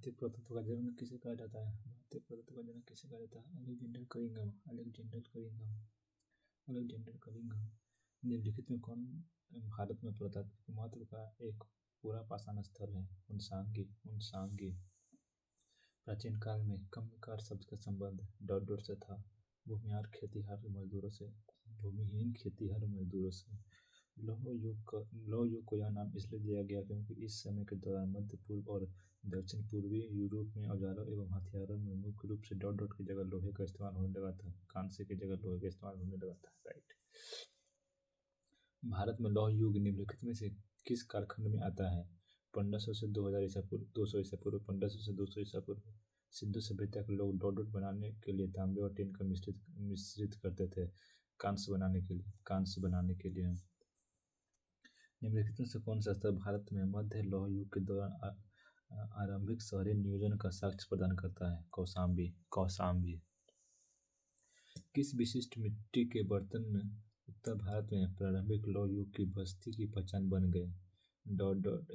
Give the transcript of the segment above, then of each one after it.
भारतीय पुरातत्व का जनक किसे कहा जाता है? भारतीय पुरातत्व का जनक किसे कहा जाता है? Alexander Cunningham. Alexander Cunningham. Alexander Cunningham. निम्नलिखित में कौन भारत में पुरातात्विक महत्व का एक पूरा पाषाण स्थल है? हुनसांगी। हुनसांगी। प्राचीन काल में कम्मकार शब्द का संबंध डॉट डॉट से था। भूमिहार खेतिहर मजदूरों से। भूमिहीन खेतिहर मजदूरों से। लौह युग को यह नाम इसलिए दिया गया क्योंकि इस समय के दौरान मध्य पूर्व और दक्षिण पूर्वी यूरोप में औजारों एवं हथियारों में मुख्य रूप से डॉट डॉट की जगह लोहे का इस्तेमाल होने लगा था। कांसे की जगह लोहे का इस्तेमाल होने लगा था। राइट। भारत में लौह युग निम्नलिखित में से किस कालखंड में आता है? 1500 से 2000 ईसा पूर्व। 200 ईसा पूर्व। 1500 से 200 ईसा पूर्व। सिंधु सभ्यता के लोग डॉट डॉट बनाने के लिए तांबे और टिन का मिश्रित करते थे कांस्य बनाने के लिए। निम्नलिखित में से कौन सा स्थल भारत में मध्य लौह युग के दौरान आरंभिक शहरी नियोजन का साक्ष्य प्रदान करता है? कौशाम्बी। कौशाम्बी। किस विशिष्ट मिट्टी के बर्तन उत्तर भारत में प्रारंभिक लौह युग की बस्ती की पहचान बन गए? डॉट डॉट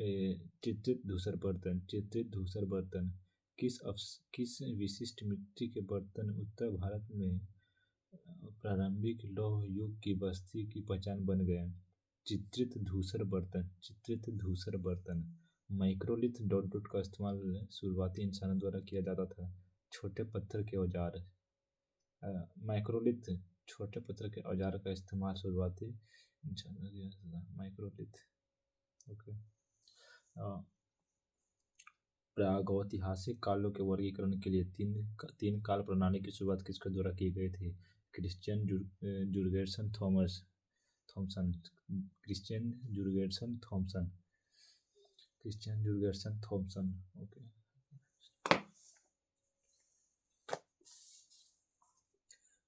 चित्रित धूसर बर्तन। चित्रित धूसर बर्तन। किस विशिष्ट मिट्टी के बर्तन उत्तर भारत में प्रारंभिक लौह युग की बस्ती की पहचान बन गए? चित्रित धूसर बर्तन। चित्रित धूसर बर्तन। माइक्रोलिथ डॉट डॉट का इस्तेमाल शुरुआती इंसानों द्वारा किया जाता था। छोटे पत्थर के औजार। माइक्रोलिथ छोटे पत्थर के औजार का इस्तेमाल शुरुआती इंसानों द्वारा किया जाता था। माइक्रोलिथ। ओके। प्रागैतिहासिक कालों के वर्गीकरण के लिए तीन काल प्रणाली की शुरुआत किसके द्वारा की गई थी? Christian Jurgensen Thomsen. Christian Jurgensen Thomsen. Christian Jurgensen Thomsen. Okay.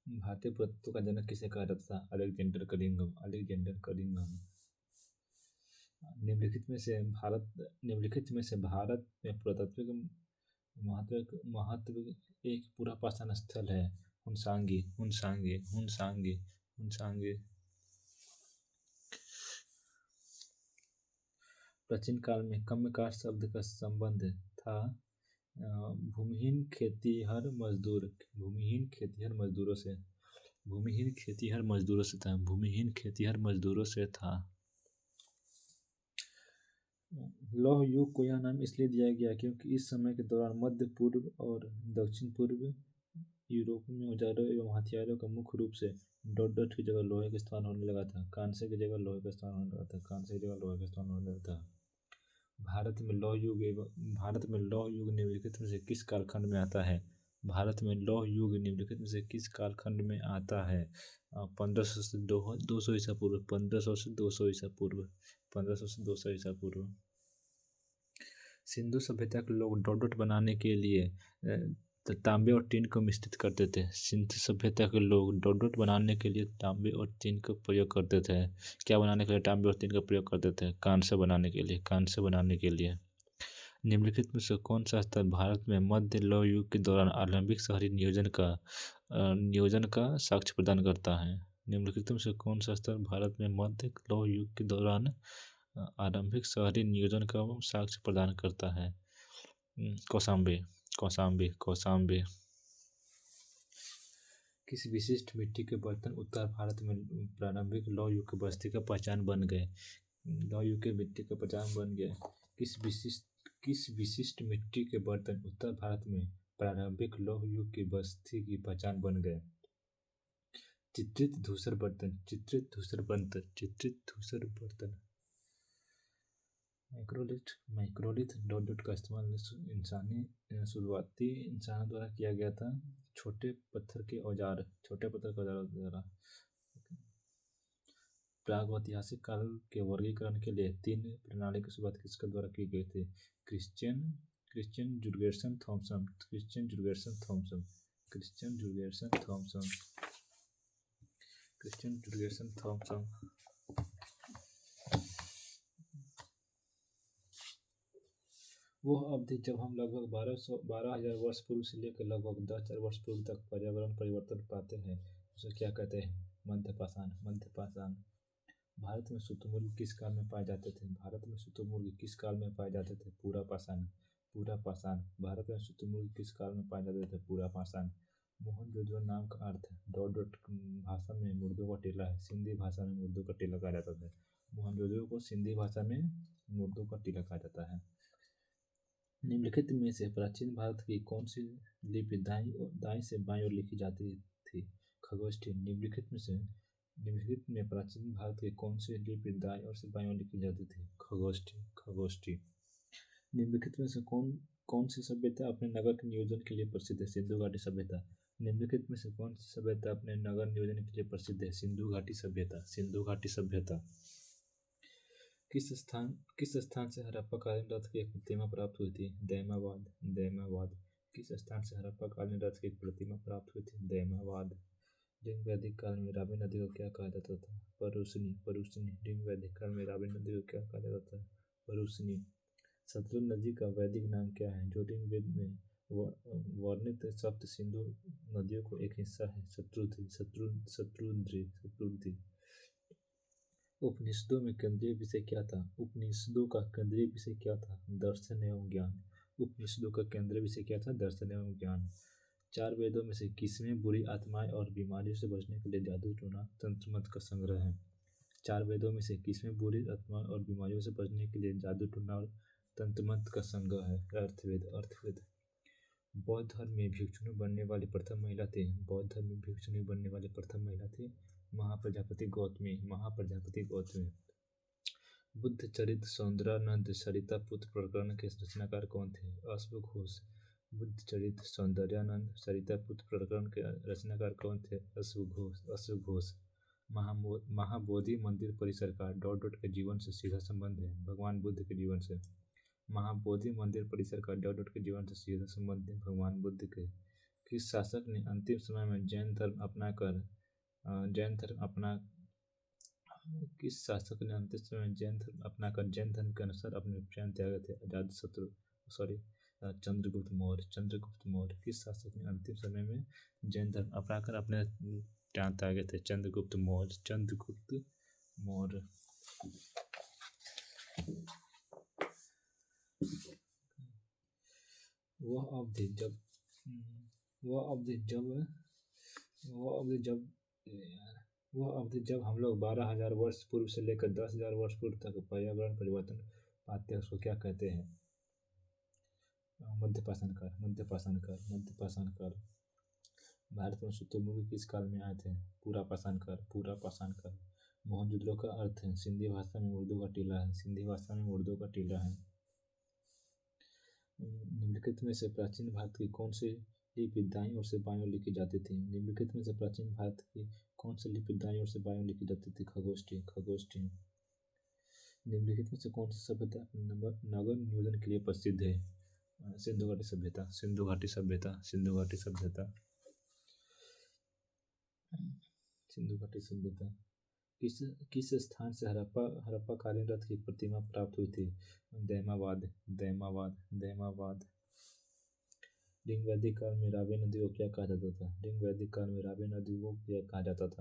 भारतीय पुरातत्व का जनक किसे कहा जाता था? Alexander Cunningham. Alexander Cunningham. निम्नलिखित में से भारत में पुरातात्विक महत्व एक पूरा पाषाण स्थल है? हुनसांगी। हुनसांगी। हुनसांगी। हुनसांगी। प्राचीन काल में कम्मकार शब्द का संबंध था भूमिहीन खेतिहर मजदूर। भूमिहीन खेतिहर मजदूरों से। भूमिहीन खेतिहर मजदूरों से था। भूमिहीन खेतिहर मजदूरों से था। लौह युग को यह नाम इसलिए दिया गया क्योंकि इस समय के दौरान मध्य पूर्व और दक्षिण पूर्व यूरोप में औजारों एवं हथियारों का मुख्य रूप से डॉट डॉट की जगह लोहे का इस्तेमाल होने लगा था। कांसे की जगह लोहे का इस्तेमाल होने लगा था। कांसे की जगह लोहे का इस्तेमाल होने लगा था। भारत में लौह युग निम्नलिखित में से किस कालखंड में आता है? भारत में लौह युग निम्नलिखित में से किस कालखंड में आता है? 1500 से 200 ईसा पूर्व। 1500 से 200 ईसा पूर्व। 1500 से 200 ईसा पूर्व। सिंधु सभ्यता के लोग डॉट डॉट बनाने के लिए तांबे और टिन को मिश्रित करते थे। सिंधु सभ्यता के लोग डॉट डॉट बनाने के लिए तांबे और टिन का प्रयोग करते थे। क्या बनाने के लिए तांबे और टिन का प्रयोग करते थे? कांस्य बनाने के लिए। कांस्य बनाने के लिए। निम्नलिखित में से कौन सा स्थल भारत में मध्य लौह युग के दौरान आरंभिक शहरी नियोजन का साक्ष्य प्रदान करता है? निम्नलिखित में से कौन सा स्थल भारत में मध्य लौह युग के दौरान आरंभिक शहरी नियोजन का साक्ष्य प्रदान करता है? कौशाम्बी। कौशाम्बी। कौशाम्बी। किस विशिष्ट मिट्टी के बर्तन उत्तर भारत में प्रारंभिक लौह युग की बस्ती का पहचान बन गए? लौह युग की मिट्टी का पहचान बन गए। किस विशिष्ट मिट्टी के बर्तन उत्तर भारत में प्रारंभिक लौह युग की बस्ती की पहचान बन गए? चित्रित धूसर बर्तन। चित्रित धूसर बर्तन। चित्रित धूसर बर्तन। माइक्रोलिथ डॉट डॉट का इस्तेमाल शुरुआती इंसानों द्वारा किया गया था। छोटे पत्थर के औजार द्वारा। प्रागैतिहासिक काल के वर्गीकरण के लिए तीन प्रणाली की शुरुआत किसके द्वारा की गई थी? Christian Jurgensen Thomsen. Christian Jurgensen Thomsen. Christian Jurgensen Thomsen. Christian Jurgensen Thomsen. वह अवधि जब हम लगभग 12,000 वर्ष पूर्व से लेकर लगभग 10,000 वर्ष पूर्व तक पर्यावरण परिवर्तन पाते हैं उसे क्या कहते हैं? मध्यपाषाण। मध्यपाषाण। भारत में शुतुरमुर्ग किस काल में पाए जाते थे? भारत में शुतुरमुर्ग किस काल में पाए जाते थे? पूरा पाषाण। पूरा पाषाण। भारत में शुतुरमुर्ग किस काल में पाए जाते थे? पूरा पाषाण। मोहनजोदड़ो नाम का अर्थ है डॉट डॉट भाषा में मुर्दों का टीला है, सिंधी भाषा में मुर्दों का टीला कहा जाता था। मोहनजोदड़ो को सिंधी भाषा में मुर्दों का टीला कहा जाता है। निम्नलिखित में से प्राचीन भारत की कौन सी लिपि दाएं से बाएं ओर लिखी जाती थी? खगोष्ठी। निम्नलिखित में प्राचीन भारत की कौन सी लिपि दाएं ओर से बाएं ओर लिखी जाती थी? खगोष्ठी। निम्नलिखित में से कौन सी सभ्यता अपने नगर के नियोजन के लिए प्रसिद्ध है? सिंधु घाटी सभ्यता। निम्नलिखित में से कौन सी सभ्यता अपने नगर नियोजन के लिए प्रसिद्ध है? सिंधु घाटी सभ्यता। सिंधु घाटी सभ्यता। किस स्थान से हड़प्पा कालीन रथ की एक प्रतिमा प्राप्त हुई थी? दैमाबाद। किस स्थान से हड़प्पा कालीन रथ की एक प्रतिमा प्राप्त हुई थी? दैमाबाद। लिंग वैदिक काल में रावी नदी को क्या कहा जाता था? परुशनी। लिंग वैदिक काल में रावी नदी को क्या कहा जाता था? परुशनी। सतलुज नदी का वैदिक नाम क्या है? जो ऋग्वेद में वर्णित सप्त सिंधु नदियों को एक हिस्सा है। शत्रुद्री। उपनिषदों में केंद्रीय विषय क्या था? उपनिषदों का केंद्रीय विषय क्या था? दर्शन एवं ज्ञान। उपनिषदों का केंद्रीय विषय क्या था? दर्शन एवं ज्ञान। चार वेदों में से किसमें बुरी आत्माएं और बीमारियों से बचने के लिए जादू टोना तंत्र मंत्र का संग्रह है? चार वेदों में से किसमें बुरी आत्माएं और बीमारियों से बचने के लिए जादू टोना और तंत्र मंत्र का संग्रह है? अर्थवेद। बौद्ध धर्म में भिक्षुणी बनने वाली प्रथम महिला थी? महाप्रजापति गौतमी। बुद्ध चरित सौंदर्यानंद सरिता पुत्र प्रकरण के रचनाकार कौन थे? अश्वघोष। बुद्ध चरित सौंदर्यानंद सरिता पुत्र प्रकरण के रचनाकार कौन थे? अश्वघोष। महाबोधि मंदिर परिसर का डॉट डॉट के जीवन से सीधा संबंध है? भगवान बुद्ध के जीवन से। महाबोधि मंदिर परिसर का डॉट डॉट के जीवन से सीधा संबंध है? भगवान बुद्ध के। किस शासक ने अंतिम समय में जैन धर्म अपनाकर जैन धर्म के अनुसार अपने प्राण त्यागे थे? चंद्रगुप्त मौर्य। किस शासक ने अंतिम समय में जैन धर्म अपनाकर अपने प्राण त्यागे थे? चंद्रगुप्त मौर्य। वह अवधि जब हम लोग 12,000 वर्ष पूर्व से लेकर 10,000 वर्ष पूर्व तक पर्यावरण परिवर्तन पाते हैं उसको क्या कहते हैं? मध्यपाषाण काल। भारत में शुतुरमुर्ग किस काल में आए थे? पूरा पाषाण काल। मोहनजोदड़ो का अर्थ है सिंधी भाषा में मुर्दों का टीला है। निम्नलिखित में से प्राचीन भारत की कौन सी लिपि दाईं ओर से बाईं ओर लिखी जाती थी? खगोष्ठी। निम्नलिखित में से कौन सी सभ्यता अपने नगर नियोजन के लिए प्रसिद्ध है? सिंधु घाटी सभ्यता। किस स्थान से हड़प्पा कालीन रथ की प्रतिमा प्राप्त हुई थी? दैमाबाद। लिंग वैदिक काल में रावी नदी को क्या कहा जाता था? परुशनी। लिंग वैदिक काल में रावी नदी को क्या कहा जाता था?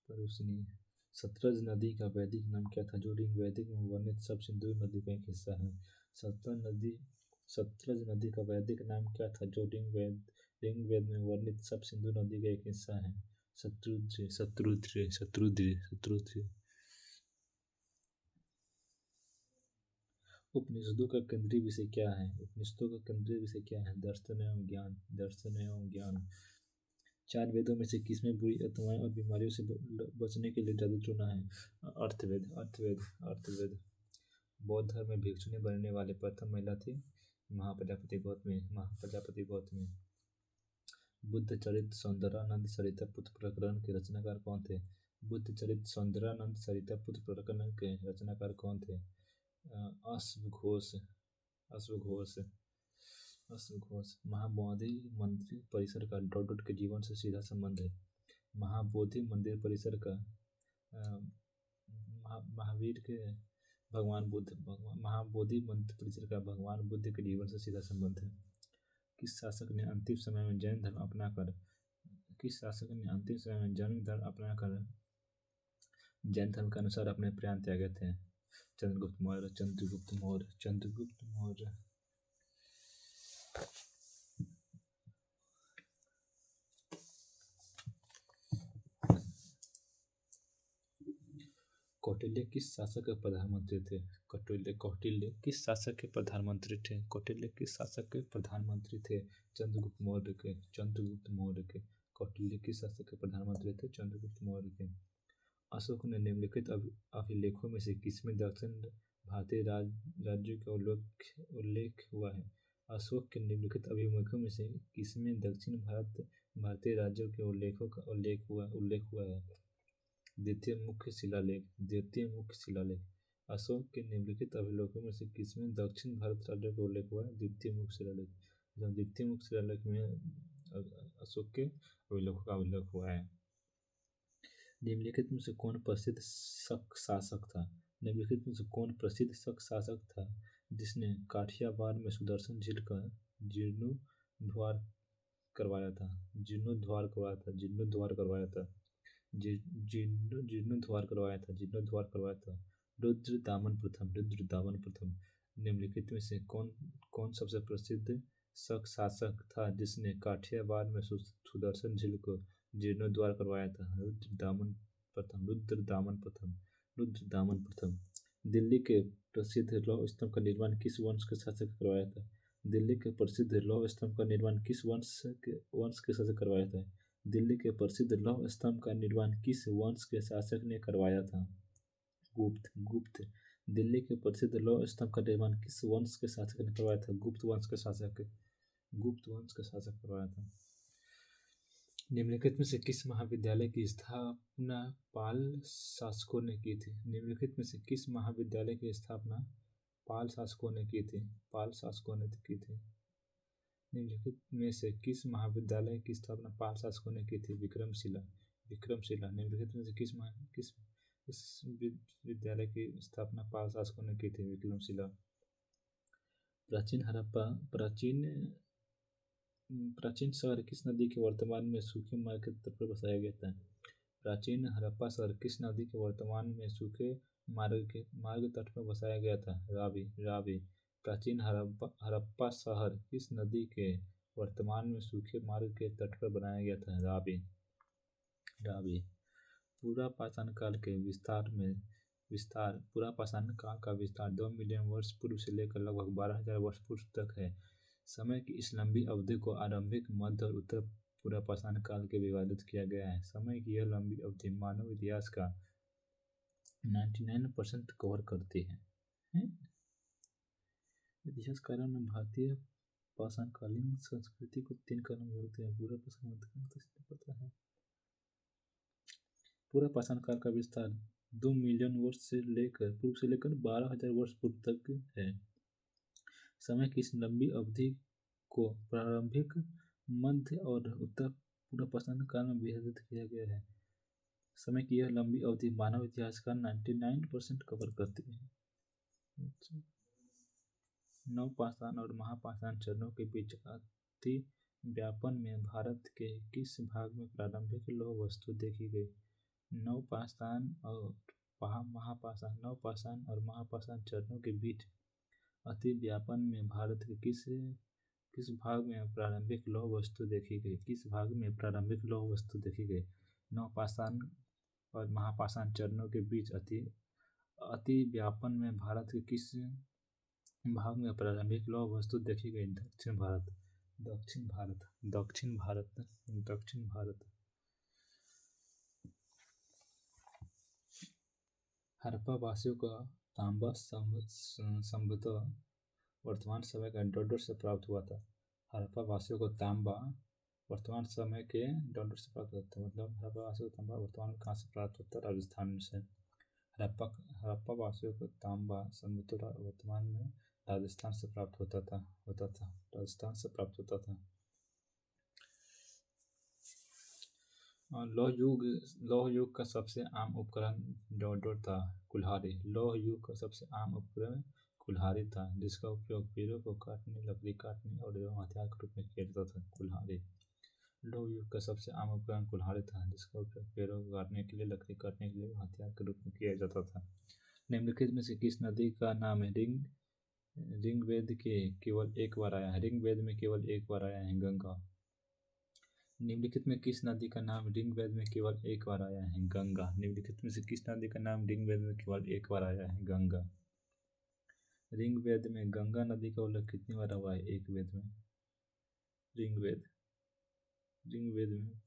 परुशनी। सतलज नदी का वैदिक नाम क्या था? जो ऋग्वेद में वर्णित सब सिंधु नदी का एक हिस्सा है। सतलज नदी का वैदिक नाम क्या था? जो ऋग्वेद में वर्णित सब सिंधु नदी का एक हिस्सा है। शत्रुद्री। उपनिषदों का केंद्रीय विषय क्या है? दर्शन एवं ज्ञान। चार वेदों में से किसमें बुरी आत्माएं और बीमारियों से बचने के लिए जादू टोना है? अर्थवेद। बौद्ध धर्म में भिक्षुणी बनने वाली प्रथम महिला थी? महाप्रजापति गौतमी। बुद्ध चरित सौंदर्यानंद सरिता पुत्र प्रकरण के रचनाकार कौन थे? अश्वघोष। महाबोधि मंदिर परिसर का डॉट डॉट के जीवन से सीधा संबंध है? महाबोधि मंदिर परिसर का महाबोधि मंदिर परिसर का भगवान बुद्ध के जीवन से सीधा संबंध है। किस शासक ने अंतिम समय में जैन धर्म अपनाकर किस शासक ने अंतिम समय में जन्म धर्म अपना कर जैन धर्म के अनुसार अपने प्राण त्यागे थे? चंद्रगुप्त मौर्य, चंद्रगुप्त मौर्य, चंद्रगुप्त मौर्य। कौटिल्य किस शासक के प्रधानमंत्री थे? कौटिल्य किस शासक के प्रधानमंत्री थे? कौटिल्य किस शासक के प्रधानमंत्री थे? चंद्रगुप्त मौर्य के। चंद्रगुप्त मौर्य के। कौटिल्य किस शासक के प्रधानमंत्री थे? चंद्रगुप्त मौर्य के। अशोक ने निम्नलिखित अभिलेखों में से किसमें दक्षिण भारतीय राज्यों का उल्लेख हुआ है? अशोक के निम्नलिखित अभिलेखों में से किसमें दक्षिण भारतीय राज्यों के उल्लेख हुआ है? द्वितीय मुख्य शिलालेख। द्वितीय मुख्य शिलालेख। अशोक के निम्नलिखित अभिलेखों में से किसमें दक्षिण भारत राज्यों का उल्लेख हुआ है? द्वितीय मुख्य शिलालेख। द्वितीय मुख्य शिलालेख में अशोक के अभिलेखों का उल्लेख हुआ है। निम्नलिखित में से कौन प्रसिद्ध शक शासक था? निम्नलिखित में से कौन प्रसिद्ध शक शासक था जिसने काठियावाड़ में सुदर्शन झील का जीर्णोद्धार करवाया था? जीर्णोद्धार करवाया था। जीर्णोद्धार करवाया था। जीर्णोद्धार करवाया था। जीर्णोद्धार करवाया था। रुद्रदामन प्रथम। रुद्रदामन प्रथम। निम्नलिखित में से कौन सबसे प्रसिद्ध शक शासक था जिसने काठियावाड़ में सुदर्शन झील को जीर्णोद्धार करवाया था? रुद्रदामन प्रथम। रुद्रदामन प्रथम। रुद्रदामन प्रथम। दिल्ली के प्रसिद्ध लौह स्तंभ का निर्माण किस वंश के शासक ने करवाया था? दिल्ली के प्रसिद्ध लौह स्तंभ का निर्माण किस वंश के शासक करवाया था? दिल्ली के प्रसिद्ध लौह स्तंभ का निर्माण किस वंश के शासक ने करवाया था? गुप्त। गुप्त। दिल्ली के प्रसिद्ध लौह स्तंभ का निर्माण किस वंश के शासक ने करवाया था? गुप्त वंश के शासक। गुप्त वंश के शासक करवाया था। निम्नलिखित में से किस महाविद्यालय की स्थापना पाल शासकों ने की थी? निम्नलिखित में से किस महाविद्यालय की स्थापना पाल शासकों ने की थी? पाल शासकों ने की थी। निम्नलिखित में से किस महाविद्यालय की स्थापना पाल शासकों ने की थी? विक्रमशिला। विक्रमशिला। निम्नलिखित में से किस विद्यालय की स्थापना पाल शासकों ने की थी? विक्रमशिला। प्राचीन हड़प्पा प्राचीन शहर किस नदी के वर्तमान में सूखे मार्ग के तट पर बसाया गया था? प्राचीन हड़प्पा शहर किस नदी के वर्तमान में सूखे मार्ग तट पर बसाया गया था? रावी। रावी। प्राचीन हड़प्पा शहर किस नदी के वर्तमान में सूखे मार्ग के तट पर बनाया गया था? रावी। रावी। पूरा पाषाण काल के विस्तार पूरा पाषाण काल का विस्तार 2 मिलियन वर्ष पूर्व से लेकर लगभग 12,000 वर्ष पूर्व तक है। समय की इस लंबी अवधि को आरंभिक, मध्य और उत्तर पूरा पाषाण काल के विभाजित किया गया है। समय की यह लंबी अवधि मानव इतिहास का 99% कवर करती है। इतिहासकारों ने भारतीय पाषाणकालीन संस्कृति को 3 कालों में विभक्त किया। पूरा पाषाण पता है। पूरा पाषाण काल का विस्तार 2 मिलियन वर्ष पूर्व से लेकर 12,000 वर्ष पूर्व तक है। समय की इस लंबी अवधि को प्रारंभिक, मध्य और उत्तर पूरा पाषाण काल में विभाजित किया गया है। समय की यह लंबी अवधि मानव इतिहास का 99% कवर करती है। नवपाषाण और महापाषाण चरणों के बीच अति व्यापन में भारत के किस भाग में प्रारंभिक लौह वस्तु देखी गई? नवपाषाण और महापाषाण चरणों के बीच अति व्यापन में भारत के किस भाग में प्रारंभिक लौह वस्तु देखी गई? किस भाग में प्रारंभिक लौह वस्तु देखी गई? नवपाषाण और महापाषाण चरणों के बीच अति व्यापन में भारत के किस भाग में प्रारंभिक लौह वस्तु देखी गई? दक्षिण भारत। दक्षिण भारत। दक्षिण भारत। दक्षिण भारत। हड़प्पा वासियों का तांबा संभवतः वर्तमान समय के डोडर से प्राप्त हुआ था। हड़प्पा वासियों को तांबा वर्तमान समय के डोडर से प्राप्त होता है। मतलब हड़प्पा वासियों को तांबा वर्तमान में कहाँ से प्राप्त होता है? राजस्थान से। हड़प्पा वासियों को तांबा संभवतः वर्तमान में राजस्थान से प्राप्त होता था। राजस्थान से प्राप्त होता था। लौह युग का सबसे आम उपकरण डोडर था। कुल्हाड़ी। लौह युग का सबसे आम उपकरण कुल्हाड़ी था, जिसका उपयोग पेड़ों को काटने, लकड़ी काटने और एवं हथियार के रूप में किया जाता था। कुल्हाड़ी। लौह युग का सबसे आम उपकरण कुल्हाड़ी था, जिसका उपयोग पेड़ों को काटने के लिए, लकड़ी काटने के लिए हथियार के रूप में किया जाता था। निम्नलिखित में से किस नदी का नाम ऋग्वेद के केवल एक बार आया है? ऋग्वेद में केवल एक बार आया है, गंगा। निम्नलिखित में किस नदी का नाम ऋग्वेद में केवल एक बार आया है? गंगा। निम्नलिखित में से किस नदी का नाम ऋग्वेद में केवल एक बार आया है? गंगा। ऋग्वेद में गंगा नदी का उल्लेख कितनी बार हुआ है? एक वेद में। ऋग्वेद ऋग्वेद में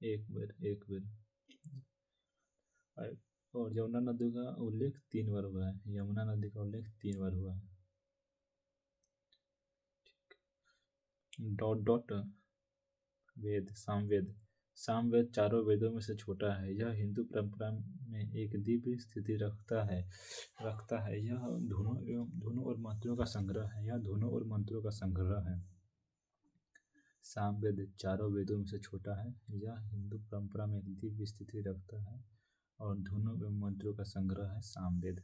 एक बार। और यमुना नदी का उल्लेख 3 बार हुआ है। यमुना नदी का उल्लेख 3 बार हुआ है। डॉट डॉट वेद, सामवेद। सामवेद चारों वेदों में से छोटा है। यह हिंदू परंपरा में एक दिव्य स्थिति रखता है। यह धुनों और मंत्रों का संग्रह है। सामवेद चारों वेदों में से छोटा है। यह हिंदू परंपरा में एक दिव्य स्थिति रखता है और धुनों एवं मंत्रों का संग्रह है। सामवेद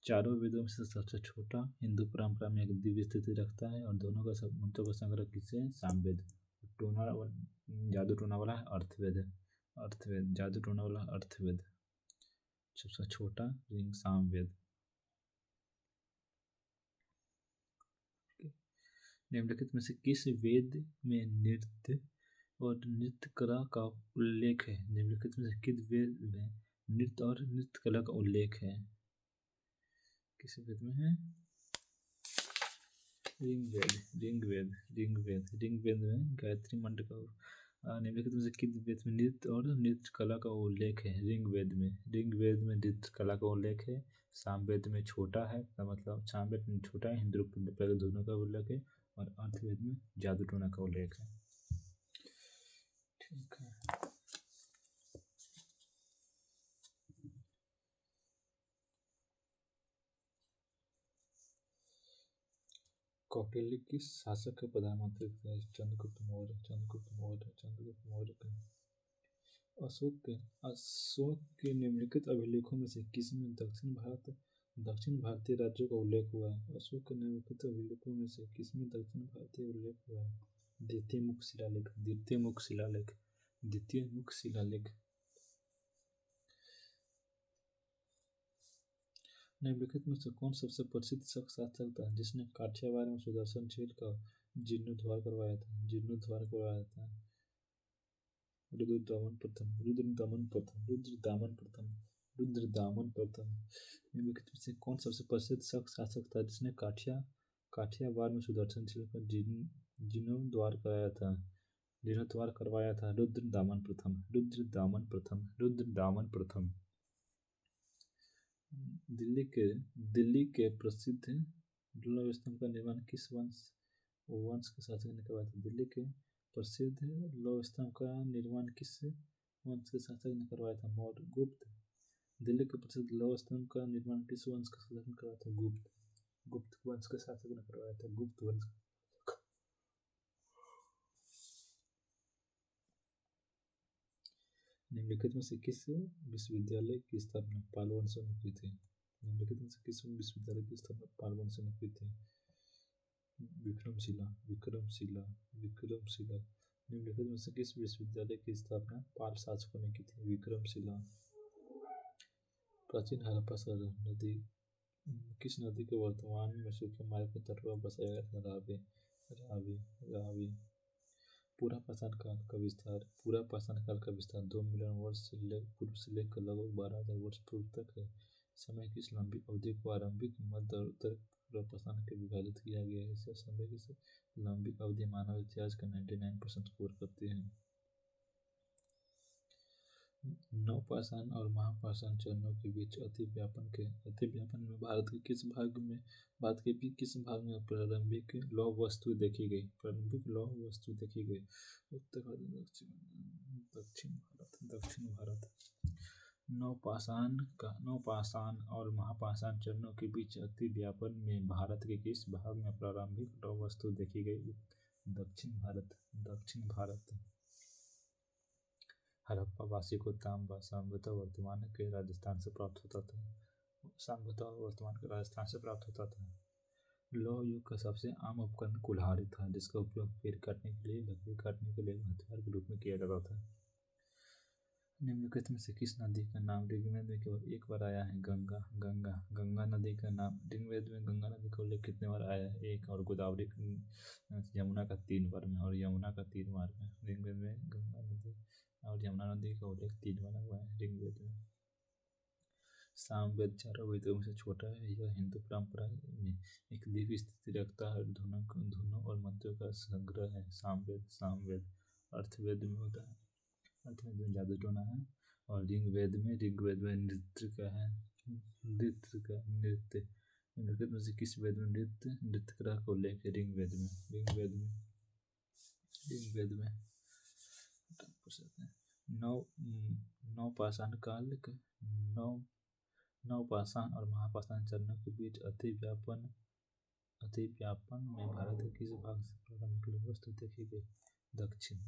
चारों वेदों में से सबसे छोटा, हिंदू परंपरा में एक दिव्य स्थिति रखता है और दोनों का मंत्रों का संग्रह किसे? सामवेद। जादू टोना वाला है अर्थवेद। जादू टोना वाला अर्थवेद। सबसे छोटा सामवेद। निम्नलिखित में से किस वेद में नृत्य और नृत्य कला का उल्लेख है? निम्नलिखित में से किस वेद में नृत्य और नृत्य कला का उल्लेख है? किस वेद में है? ऋग्वेद में गायत्री मंत्र का। निम्नलिखित में से किस वेद में नृत्य और नृत्य कला का उल्लेख है? ऋग्वेद में नृत्य कला का उल्लेख है। सामवेद में छोटा है, मतलब सामवेद में छोटा है, हिंदू पहले दोनों का उल्लेख है, और अर्थवेद में जादू टोना का उल्लेख है। ठीक है। कौटिल्य किस शासक के प्रधानमंत्री थे? चंद्रगुप्त मौर्य के। अशोक के निम्नलिखित अभिलेखों में से किसमें दक्षिण भारतीय राज्यों का उल्लेख हुआ है? अशोक के निम्नलिखित अभिलेखों में से किसमें दक्षिण भारतीय उल्लेख हुआ है? द्वितीय मुख शिलालेख। निम्नलिखित में से कौन सबसे प्रसिद्ध शासक था जिसने काठियावाड़ में सुदर्शनचील का जीर्णोद्धार करवाया था? रुद्रदामन प्रथम। निम्नलिखित में से कौन सबसे प्रसिद्ध शासक था जिसने काठियावाड़ में सुदर्शनचील का जीर्णोद्धार करवाया था? रुद्रदामन प्रथम। दिल्ली के प्रसिद्ध लौह स्तंभ का निर्माण किस वंश के शासक ने करवाया था? दिल्ली के प्रसिद्ध लौह स्तंभ का निर्माण किस वंश के शासक ने करवाया था? मौर्य। गुप्त। दिल्ली के प्रसिद्ध लौह स्तंभ का निर्माण किस वंश के शासक ने करवाया था? गुप्त वंश के शासक ने करवाया था। गुप्त वंश। निम्नलिखित में से किस विश्वविद्यालय की स्थापना पाल वंश ने की थी? निम्नलिखित में से किस विश्वविद्यालय की स्थापना पाल वंश ने की थी? विक्रमशिला। निम्नलिखित में से किस विश्वविद्यालय की स्थापना पाल शासकों ने की थी? विक्रमशिला। प्राचीन हड़प्पा शहर किस नदी के वर्तमान में सूखे मार्ग के तट पर बसाया गया था? रावी। पूरा पाषाण काल का विस्तार 2 मिलियन वर्ष पूर्व से लेकर लगभग 12,000 वर्ष पूर्व तक है। समय की इस लंबी अवधि को आरंभिक, मध्य और उत्तर पूर्व पाषाण के विभाजित किया गया है। इस समय की लंबी अवधि मानव इतिहास का 99% स्कोर करती है। नवपाषाण और महापाषाण चरणों के बीच अतिव्यापन में भारत के किस भाग में प्रारंभिक लौह वस्तु देखी गई? उत्तर भारत, दक्षिण भारत। नवपाषाण और महापाषाण चरणों के बीच अतिव्यापन में भारत के किस भाग में प्रारंभिक लौह वस्तु देखी गई? दक्षिण भारत। हड़प्पा वासी को तांबा संभवतः वर्तमान के राजस्थान से प्राप्त होता था। लौह युग का सबसे आम उपकरण कुल्हाड़ी था, जिसका उपयोग पेड़ काटने के लिए, लकड़ी काटने के लिए हथियार के रूप में किया जाता था। निम्नलिखित में से किस नदी का नाम ऋग्वेद में केवल एक बार आया है? गंगा। गंगा गंगा नदी का नाम ऋग्वेद में गंगा नदी का उल्लेख कितने बार आया है? एक। और गोदावरी यमुना का 3 बार में, और यमुना का 3 बार में। ऋग्वेद में गंगा नदी और यमुना नदी का उल्लेख 3 बार हुआ है ऋग्वेद में। सामवेद चारों वेदों में से छोटा है। यह हिंदू परंपरा में एक दिव्य स्थिति रखता है। धुनों और मंत्रों का संग्रह है। सामवेद अर्थवेद में होता है। अर्थवेद में जादू टोना है। और ऋग्वेद में नृत्य का है। नृत्य निम्नलिखित में से किस वेद में नृत्य कला का उल्लेख है? ऋग्वेद में नवपाषाण काल नवपाषाण और महापाषाण चरणों के बीच अति व्यापन में भारत के किस भाग से प्रारंभिक लौह वस्तु देखी गई? दक्षिण।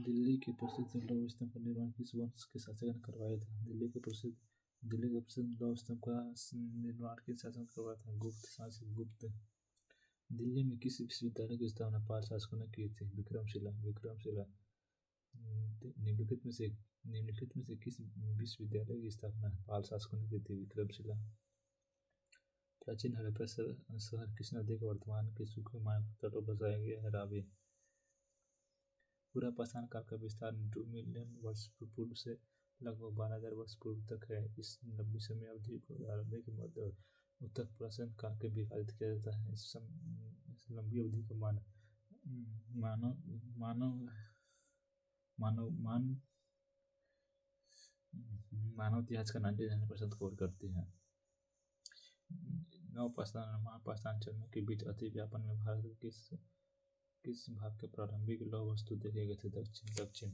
दिल्ली के प्रसिद्ध लौह स्तंभ का निर्माण किस वंश के शासक ने करवाया था? दिल्ली के प्रसिद्ध लौह स्तंभ का निर्माण किस शासक ने करवाया था? शासक गुप्त। दिल्ली में किस विश्वविद्यालय की स्थापना पाल शासकों ने की थी? विक्रमशिला। निम्नलिखित में से किस विश्वविद्यालय की स्थापना पाल शासकों ने की थी? विक्रमशिला। प्राचीन हड़प्पा शहर किस नदी के वर्तमान के सूखे मार्ग तट पर बसाया गया है? रावी। पूरा पाषाण काल का विस्तार 2 मिलियन वर्ष पूर्व से लगभग 12,000 वर्ष पूर्व तक है। इस लंबी समय अवधि को आरंभिक, मध्य और उत्तर प्राचीन काल के विभाजित किया जाता है। इस लंबी अवधि को मानव इतिहास का 99% कवर करती है। नवपाषाण और महापाषाण चरणों के बीच अति व्यापन में भारत के किस भाग के प्रारंभिक लौह वस्तु देखे गए थे? दक्षिण।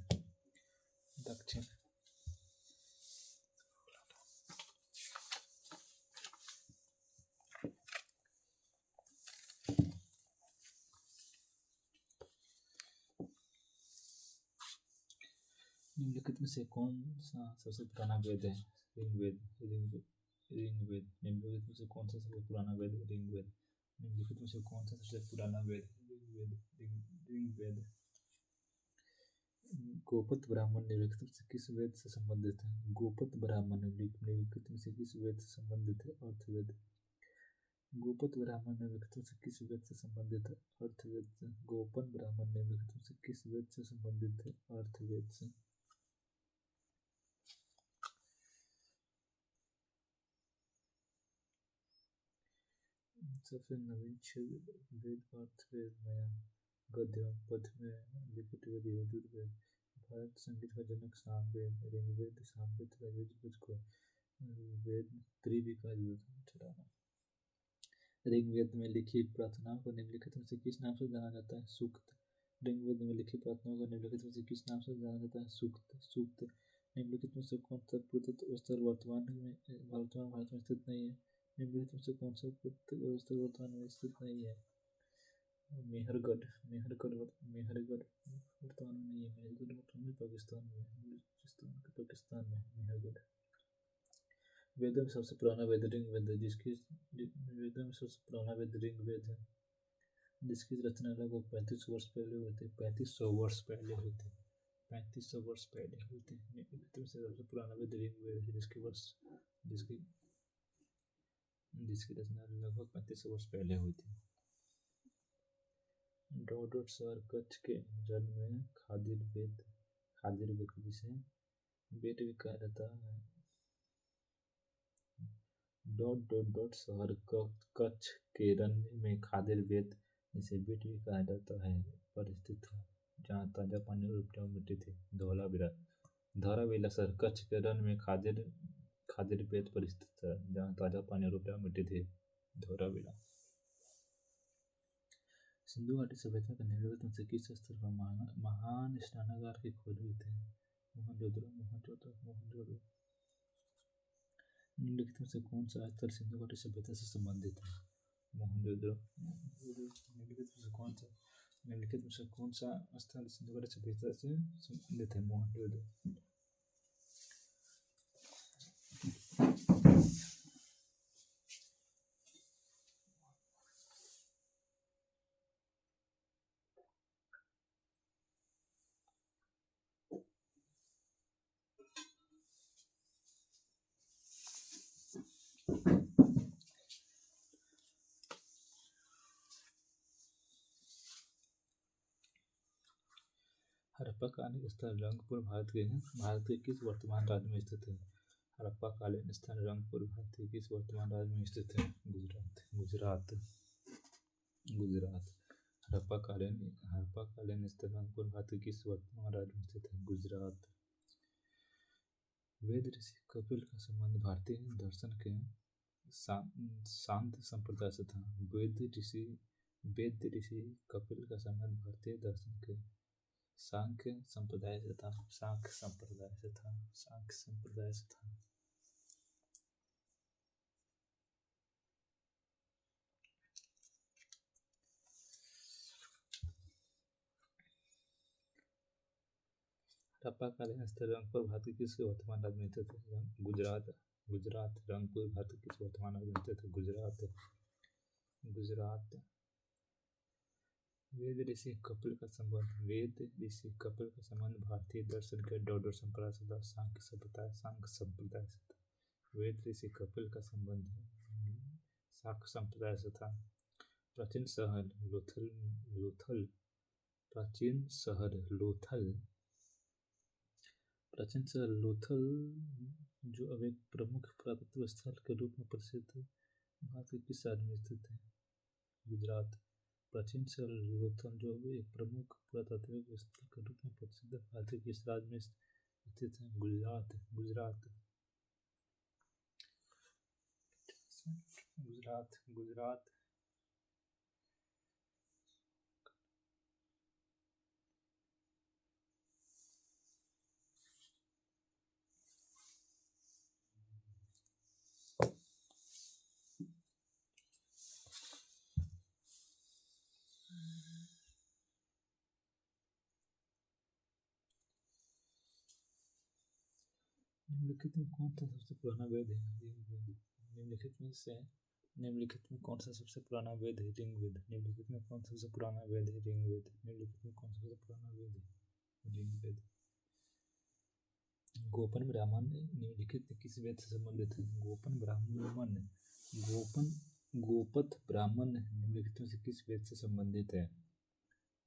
निम्नलिखित में से कौन सा सबसे पुराना वेद है? ऋग्वेद। निम्नलिखित में से कौन सा सबसे पुराना वेद है? ऋग्वेद। निम्नलिखित में से कौन सा सबसे पुराना वेद है? ऋग्वेद। गोपद ब्राह्मण निम्नलिखित में से किस वेद से संबंधित है? गोपद ब्राह्मण निम्नलिखित में से किस वेद से संबंधित है? अर्थवेद। गोपद ब्राह्मण निम्नलिखित में से किस वेद से संबंधित है? अर्थवेद से। गोपद ब्राह्मण निम्नलिखित में से किस वेद से संबंधित है? अर्थवेद से। सबसे नवीन 6 वेद अर्थवेद, नया गद्य एवं पद्य में लिखित वेद यजुर्वेद। भारत संगीत का जनक सामवेद। ऋग्वेद, सामवेद तथा यजुर्वेद को वेद त्रयी भी कहा जाता है। ऋग्वेद में लिखी प्रार्थनाओं को निम्नलिखित में से किस नाम से जाना जाता है? सूक्त। ऋग्वेद में लिखी प्रार्थनाओं को निम्नलिखित में से किस नाम से जाना जाता है? सूक्त। निम्नलिखित में से कौन सा पुरातत्व स्थल वर्तमान भारत में स्थित नहीं है? निम्नलिखित में से कौन सा पुरातत्व स्थल वर्तमान में स्थित नहीं है? मेहरगढ़ वर्तमान में नहीं है। मेहरगढ़ वर्तमान में पाकिस्तान में मेहरगढ़। वेदों में सबसे पुराना वेद ऋग्वेद है, जिसकी रचना लगभग 3500 वर्ष पहले हुई थी। 3500 वर्ष पहले हुई थी। सबसे पुराना वेद ऋग्वेद है, जिसकी रचना लगभग 3500 वर्ष पहले हुई थी। डोडोट शहर कच्छ के रण में खादिर बेत जिसे बेट भी कहा जाता है। डोट शहर कच्छ के रण में खादिर बेत जिसे बेट भी कहा जाता है पर स्थित था, जहाँ ताजा पानी और उपजाऊ मिट्टी थी। धौलावीरा शहर कच्छ के रण में खादिर बेत पर स्थित था, जहाँ ताजा पानी और उपजाऊ मिट्टी थी। धौलावीरा। सिंधु घाटी सभ्यता के निम्नलिखित में से किस स्थल पर महान स्नानागार की खोज हुई थी? मोहनजोदड़ो। निम्नलिखित में से कौन सा स्थल सिंधु घाटी सभ्यता से संबंधित है? मोहनजोदड़ो। निम्नलिखित में से कौन सा स्थल सिंधु घाटी सभ्यता से संबंधित है? मोहनजोदड़ो। हड़प्पाकालीन स्थल रंगपुर भारत के किस वर्तमान राज्य में स्थित है? हड़प्पाकालीन स्थल रंगपुर भारत के किस वर्तमान राज्य में स्थित है? गुजरात। गुजरात। हड़प्पाकालीन स्थल रंगपुर भारत के किस वर्तमान राज्य में स्थित है? गुजरात। वेद ऋषि कपिल का संबंध भारतीय दर्शन के शाक्त संप्रदाय से था। वेद ऋषि कपिल का संबंध भारतीय दर्शन के सांख्य संप्रदाय से था। हड़प्पाकालीन स्थल रंगपुर भारत के किस वर्तमान राज्य में स्थित है? गुजरात। रंगपुर भारत के किस वर्तमान राज्य में स्थित है? गुजरात। वेद ऋषि कपिल का संबंध भारतीय दर्शन के डोडो संप्रदाय से था। सांख्य संप्रदाय से था। वेद ऋषि कपिल का संबंध शाक्त संप्रदाय से था। प्राचीन शहर लोथल जो अब एक प्रमुख पुरातत्व स्थल के रूप में प्रसिद्ध है, भारत के किस राज्य में स्थित है? गुजरात। प्राचीन शहर लोथल जो अब एक प्रमुख पुरातत्व स्थल के रूप में प्रसिद्ध है, भारत के किस राज्य में स्थित है? गुजरात। निम्नलिखित में कौन सा सबसे पुराना वेद है? निम्नलिखित में कौन सा सबसे पुराना वेद है? ऋग्वेद। गोपन ब्राह्मण निम्नलिखित में किस वेद से संबंधित है? गोपथ ब्राह्मण निम्नलिखित में से किस वेद से संबंधित है?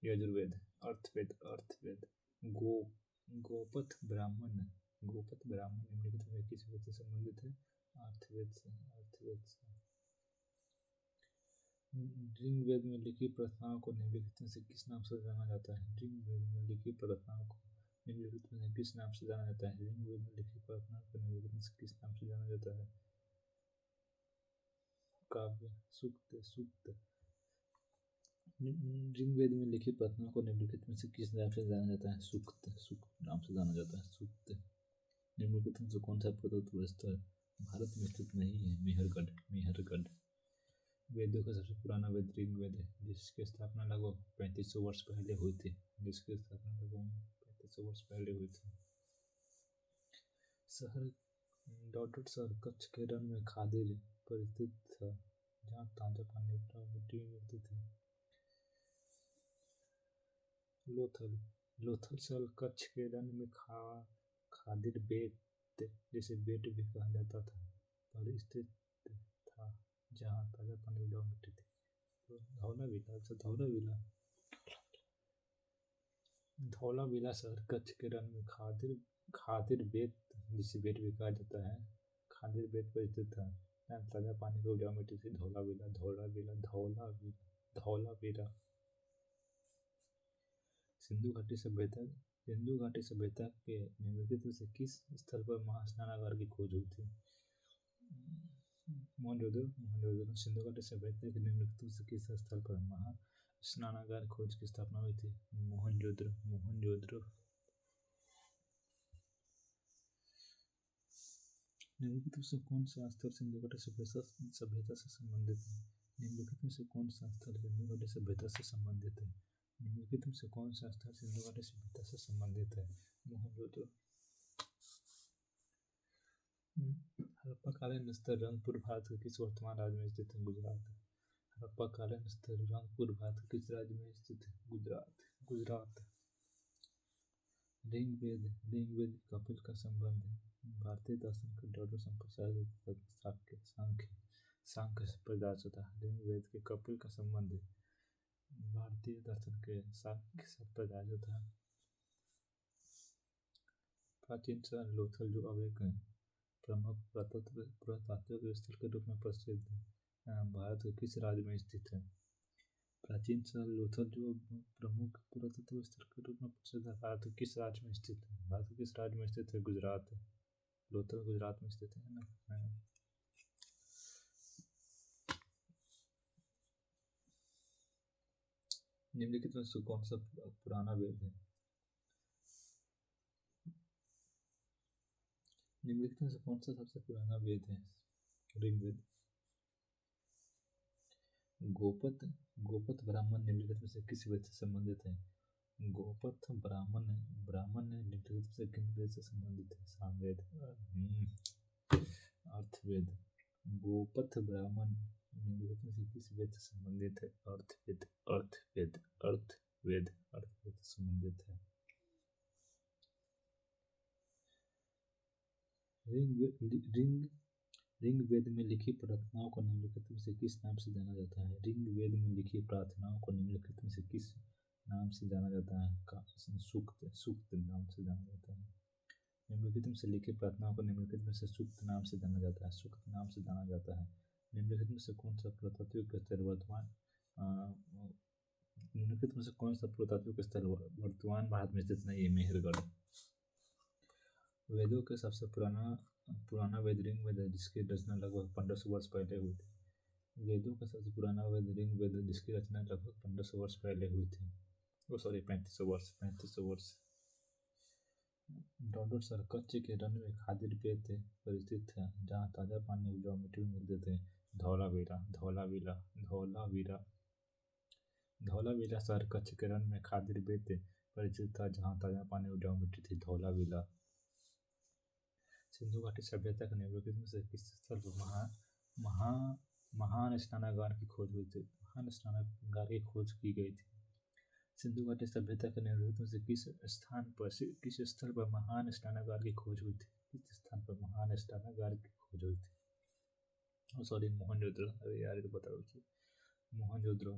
यजुर्वेद। अर्थवेद। गोपथ ब्राह्मण निम्नलिखित में किस वेद से संबंधित है? अर्थवेद से। ऋग्वेद में लिखी प्रार्थनाओं को निम्नलिखित में से किस नाम से जाना जाता है? काव्य। सूक्त। ऋग्वेद में लिखी प्रार्थनाओं को निम्नलिखित में से किस नाम से जाना जाता है? सूक्त नाम से जाना जाता है। सूक्त। निम्नलिखित में से कौन सा पुरातत्व स्थल भारत में स्थित नहीं है? मेहरगढ़। वेदों का सबसे पुराना वेद ऋग्वेद है, जिसकी स्थापना लगभग 3500 वर्ष पहले हुई थी। डॉटेड शहर कच्छ के रण में खादिर पर स्थित था, जहाँ ताजा पानी मिट्टी में मिलती थी। लोथल शहर कच्छ के रण में खादिर बेट, जिसे बेट भी कहा जाता था, पर स्थित था, जहाँ ताजा पानी उपजाऊ मिट्टी थी। धौलावीरा शहर कच्छ के रण में खादिर बेट, जिसे बेट भी कहा जाता है, खादिर बेट पर स्थित था, जहाँ ताजा पानी की उपजाऊ मिट्टी थी। धौलावीरा। सिंधु घाटी सभ्यता के निम्नलिखित में से किस स्थल पर महास्नानागार की खोज हुई थी? मोहनजोदड़ो। सिंधु घाटी सभ्यता के निम्नलिखित में से किस स्थल पर महास्नानागार खोज की स्थापना हुई थी? मोहनजोदड़ो। निम्नलिखित में से कौन सा स्थल सिंधु घाटी सभ्यता से संबंधित है? निम्नलिखित में से कौन सा स्थल सिंधु घाटी सभ्यता से संबंधित है? मोहनजोदड़ो। हड़प्पाकालीन स्थल रंगपुर भारत के किस वर्तमान राज्य में स्थित है? गुजरात। हड़प्पाकालीन स्थल रंगपुर भारत के किस राज्य में स्थित है? गुजरात। ऋग्वेद कपिल का संबंध भारतीय दर्शन के डोडो संप्रदाय सांख्य संप्रदाय से था। ऋग्वेद के कपिल का संबंध भारतीय दर्शन के सांख्य संप्रदाय से था। प्राचीन शहर लोथल जो अब एक प्रमुख पुरातात्विक स्थल के रूप में प्रसिद्ध भारत के किस राज्य में स्थित है? प्राचीन शहर लोथल जो प्रमुख पुरातत्व स्थल के रूप में प्रसिद्ध है भारत के किस राज्य में स्थित है? भारत के किस राज्य में स्थित है? गुजरात। लोथल गुजरात में स्थित है ना। निम्नलिखित में से कौन सा पुराना वेद है? निम्नलिखित में से कौन सा सबसे पुराना वेद है? ऋग्वेद। गोपथ ब्राह्मण निम्नलिखित में से किस वेद से संबंधित है? गोपथ ब्राह्मण निम्नलिखित में से किन वेद से संबंधित है? सामवेद। अर्थवेद। गोपथ ब्राह्मण निम्नलिखित में से किस वेद से संबंधित है? अर्थवेद से संबंधित है। ऋग्वेद में लिखी प्रार्थनाओं को निम्नलिखित में से किस नाम से जाना जाता है? ऋग्वेद में लिखी प्रार्थनाओं को निम्नलिखित में से किस नाम से जाना जाता है? सूक्त नाम से जाना जाता है। निम्नलिखित में से लिखी प्रार्थनाओं को निम्नलिखित में से सूक्त नाम से जाना जाता है। सूक्त नाम से जाना जाता है। निम्नलिखित में से कौन सा पुरातात्विक स्थल वर्तमान भारत में स्थित नहीं है? मेहरगढ़। वेदों के सबसे पुराना वेद ऋग्वेद है, जिसकी रचना लगभग 1500 वर्ष पहले हुई थी। वेदों का सबसे पुराना वेद ऋग्वेद है, जिसकी रचना लगभग 1500 वर्ष पहले हुई थी। 3500 वर्ष। डोडो शहर कच्छ के रण में खादिर पेट पर स्थित है, जहाँ ताजा पानी उपजाऊ मिट्टी में मिलते थे। धौलावीरा शहर कच्छ के रण में खादिर पेट पर स्थित था, जहाँ ताजा पानी उपजाऊ मिट्टी थी। धौलावीरा। सिंधु घाटी सभ्यता के निम्नलिखित में से किस स्थल पर महान स्नानागार की खोज हुई थी? महान स्नानागार की खोज की गई थी। सिंधु घाटी सभ्यता के निम्नलिखित में से किस स्थल पर महान स्नानागार की खोज हुई थी? किस स्थान पर महान स्नानागार की खोज हुई थी? मोहनजोदड़ो। अरे यार, ये तो बता दो। मोहनजोदड़ो।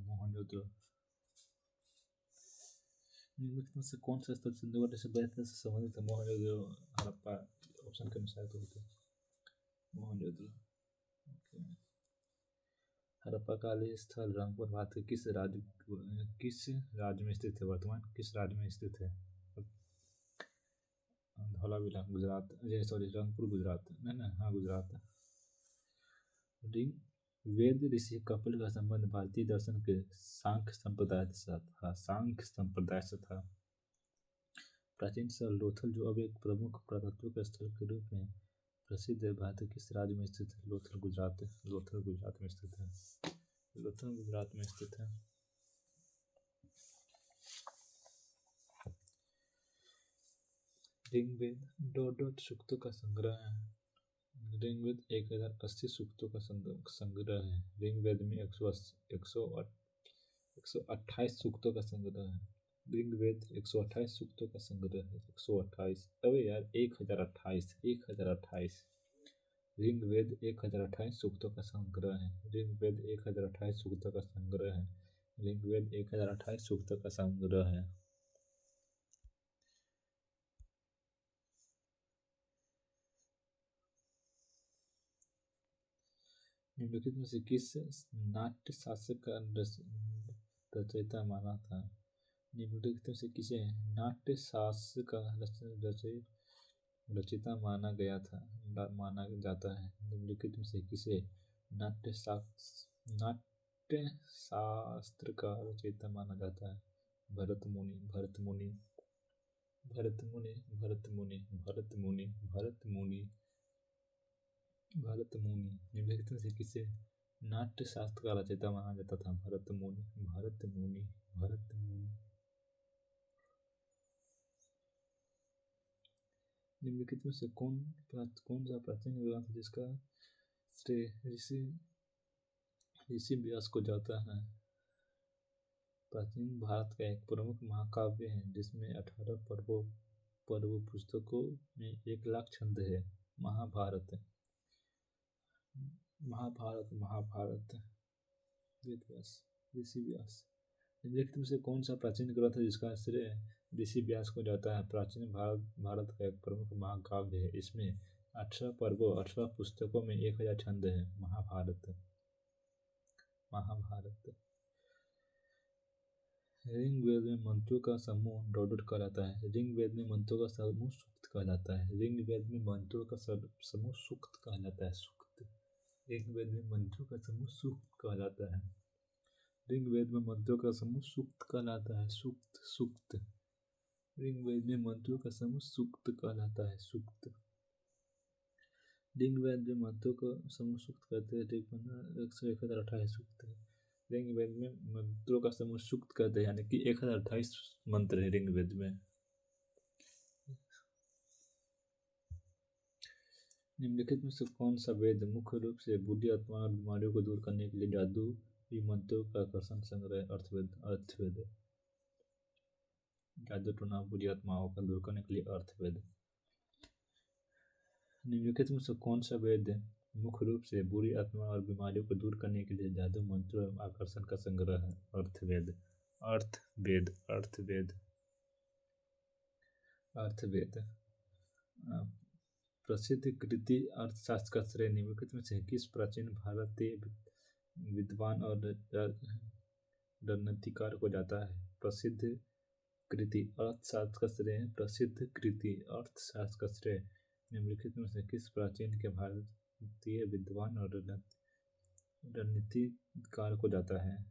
निम्नलिखित में से कौन सा स्थल सिंधु घाटी सभ्यता से संबंधित है? मोहनजोदड़ो, हड़प्पा। ऑप्शन के अनुसार तो होते मोहनजोदड़ो। हड़प्पा कालीन स्थल रंगपुर भारत के किस राज्य में स्थित है? वर्तमान किस राज्य में स्थित है? धौलावीरा गुजरात। रंगपुर गुजरात। हाँ, गुजरात। वेद ऋषि कपिल का संबंध भारतीय दर्शन के सांख्य संप्रदाय से था। प्राचीन शहर लोथल जो अब एक प्रमुख पुरातात्विक स्थल के रूप में प्रसिद्ध है, भारत के किस राज्य में स्थित है? लोथल गुजरात में स्थित है। ऋग्वेद 200 सूक्तों का संग्रह है। ऋग्वेद 1080 सूक्तों का संग्रह है। ऋग्वेद में 128 सूक्तों का संग्रह है। ऋग्वेद 128 सूक्तों का संग्रह है। 128। अबे यार, 1028। ऋग्वेद 1028 सूक्तों का संग्रह है। ऋग्वेद 1028 सूक्तों का संग्रह है। ऋग्वेद 1028 सूक्तों का संग्रह है। निम्नलिखित में से किस नाट्य शास्त्र का रचयिता माना था? निम्नलिखित में से किसे नाट्य शास्त्र का रचयिता माना जाता है? निम्नलिखित में से किसे नाट्य शास्त्र का रचयिता माना जाता है? भरत मुनि। निम्नलिखित में से किसे नाट्य शास्त्र का रचयिता माना जाता था? भरत मुनि। निम्नलिखित में से कौन सा प्राचीन ग्रंथ जिसका श्रेय ऋषि व्यास को जाता है? प्राचीन भारत का एक प्रमुख महाकाव्य है, जिसमें 18 पर्व पुस्तकों में 1 लाख छंद है। महाभारत। ऋषि व्यास। निम्नलिखित में से कौन सा प्राचीन ग्रंथ है जिसका श्रेय ऋषि व्यास को जाता है प्राचीन भारत का एक प्रमुख महाकाव्य है। इसमें 18 पर्वों 18 पुस्तकों में 1000 छंद है। महाभारत महाभारत ऋग्वेद में मंत्रों का समूह डोडोड कहलाता है। ऋग्वेद में मंत्रों का समूह सूक्त कहलाता है। ऋग्वेद में मंत्रों का समूह सूक्त कहलाता है। सूक्त ऋग्वेद में मंत्रों का समूह सूक्त कहलाता है। ऋग्वेद में मंत्रों का समूह सूक्त कहलाता है। सूक्त सूक्त ऋग्वेद में मंत्रों का समूह सूक्त कहलाता है। सूक्त ऋग्वेद में मंत्रों का समूह सूक्त कहते हैं। ऋग्वेद 128 सूक्त है। ऋग्वेद में मंत्रों का समूह सूक्त कहते हैं, यानी कि 1028 मंत्र है ऋग्वेद में। निम्नलिखित में से कौन सा वेद मुख्य रूप से बुद्धि आत्मा और बीमारियों को दूर करने के लिए जादू मंत्रों का आकर्षण संग्रह अर्थवेद अर्थवेद जादू टोना बुद्धि आत्माओं का दूर करने के लिए अर्थवेद। निम्नलिखित में से कौन सा वेद मुख्य रूप से बुरी आत्मा और बीमारियों को दूर करने के लिए जादू मंत्रों एवं आकर्षण का संग्रह है? अर्थवेद अर्थवेद अर्थवेद अर्थवेद प्रसिद्ध कृति अर्थशास्त्र का श्रेय निम्नलिखित में से किस प्राचीन भारतीय विद्वान और रणनीतिकार को जाता है? प्रसिद्ध कृति अर्थशास्त्र का श्रेय प्रसिद्ध कृति अर्थशास्त्र का श्रेय निम्नलिखित में से किस प्राचीन के भारतीय विद्वान और रणनीतिकार को जाता है?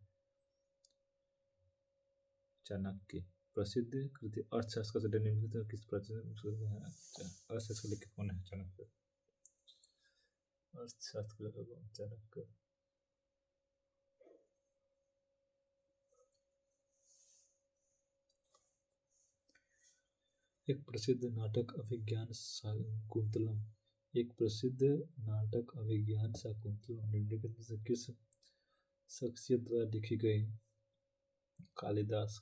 चाणक्य। प्रसिद्ध कृति अर्थशास्त्र का श्रेय निम्नलिखित में किस प्राचीन अर्थशास्त्र का लेखक कौन है? चाणक्य। अर्थशास्त्र का लेखक चाणक्य। एक प्रसिद्ध नाटक अभिज्ञान शाकुंतलम निम्नलिखित में से किस शख्सियत द्वारा लिखी गई? कालिदास।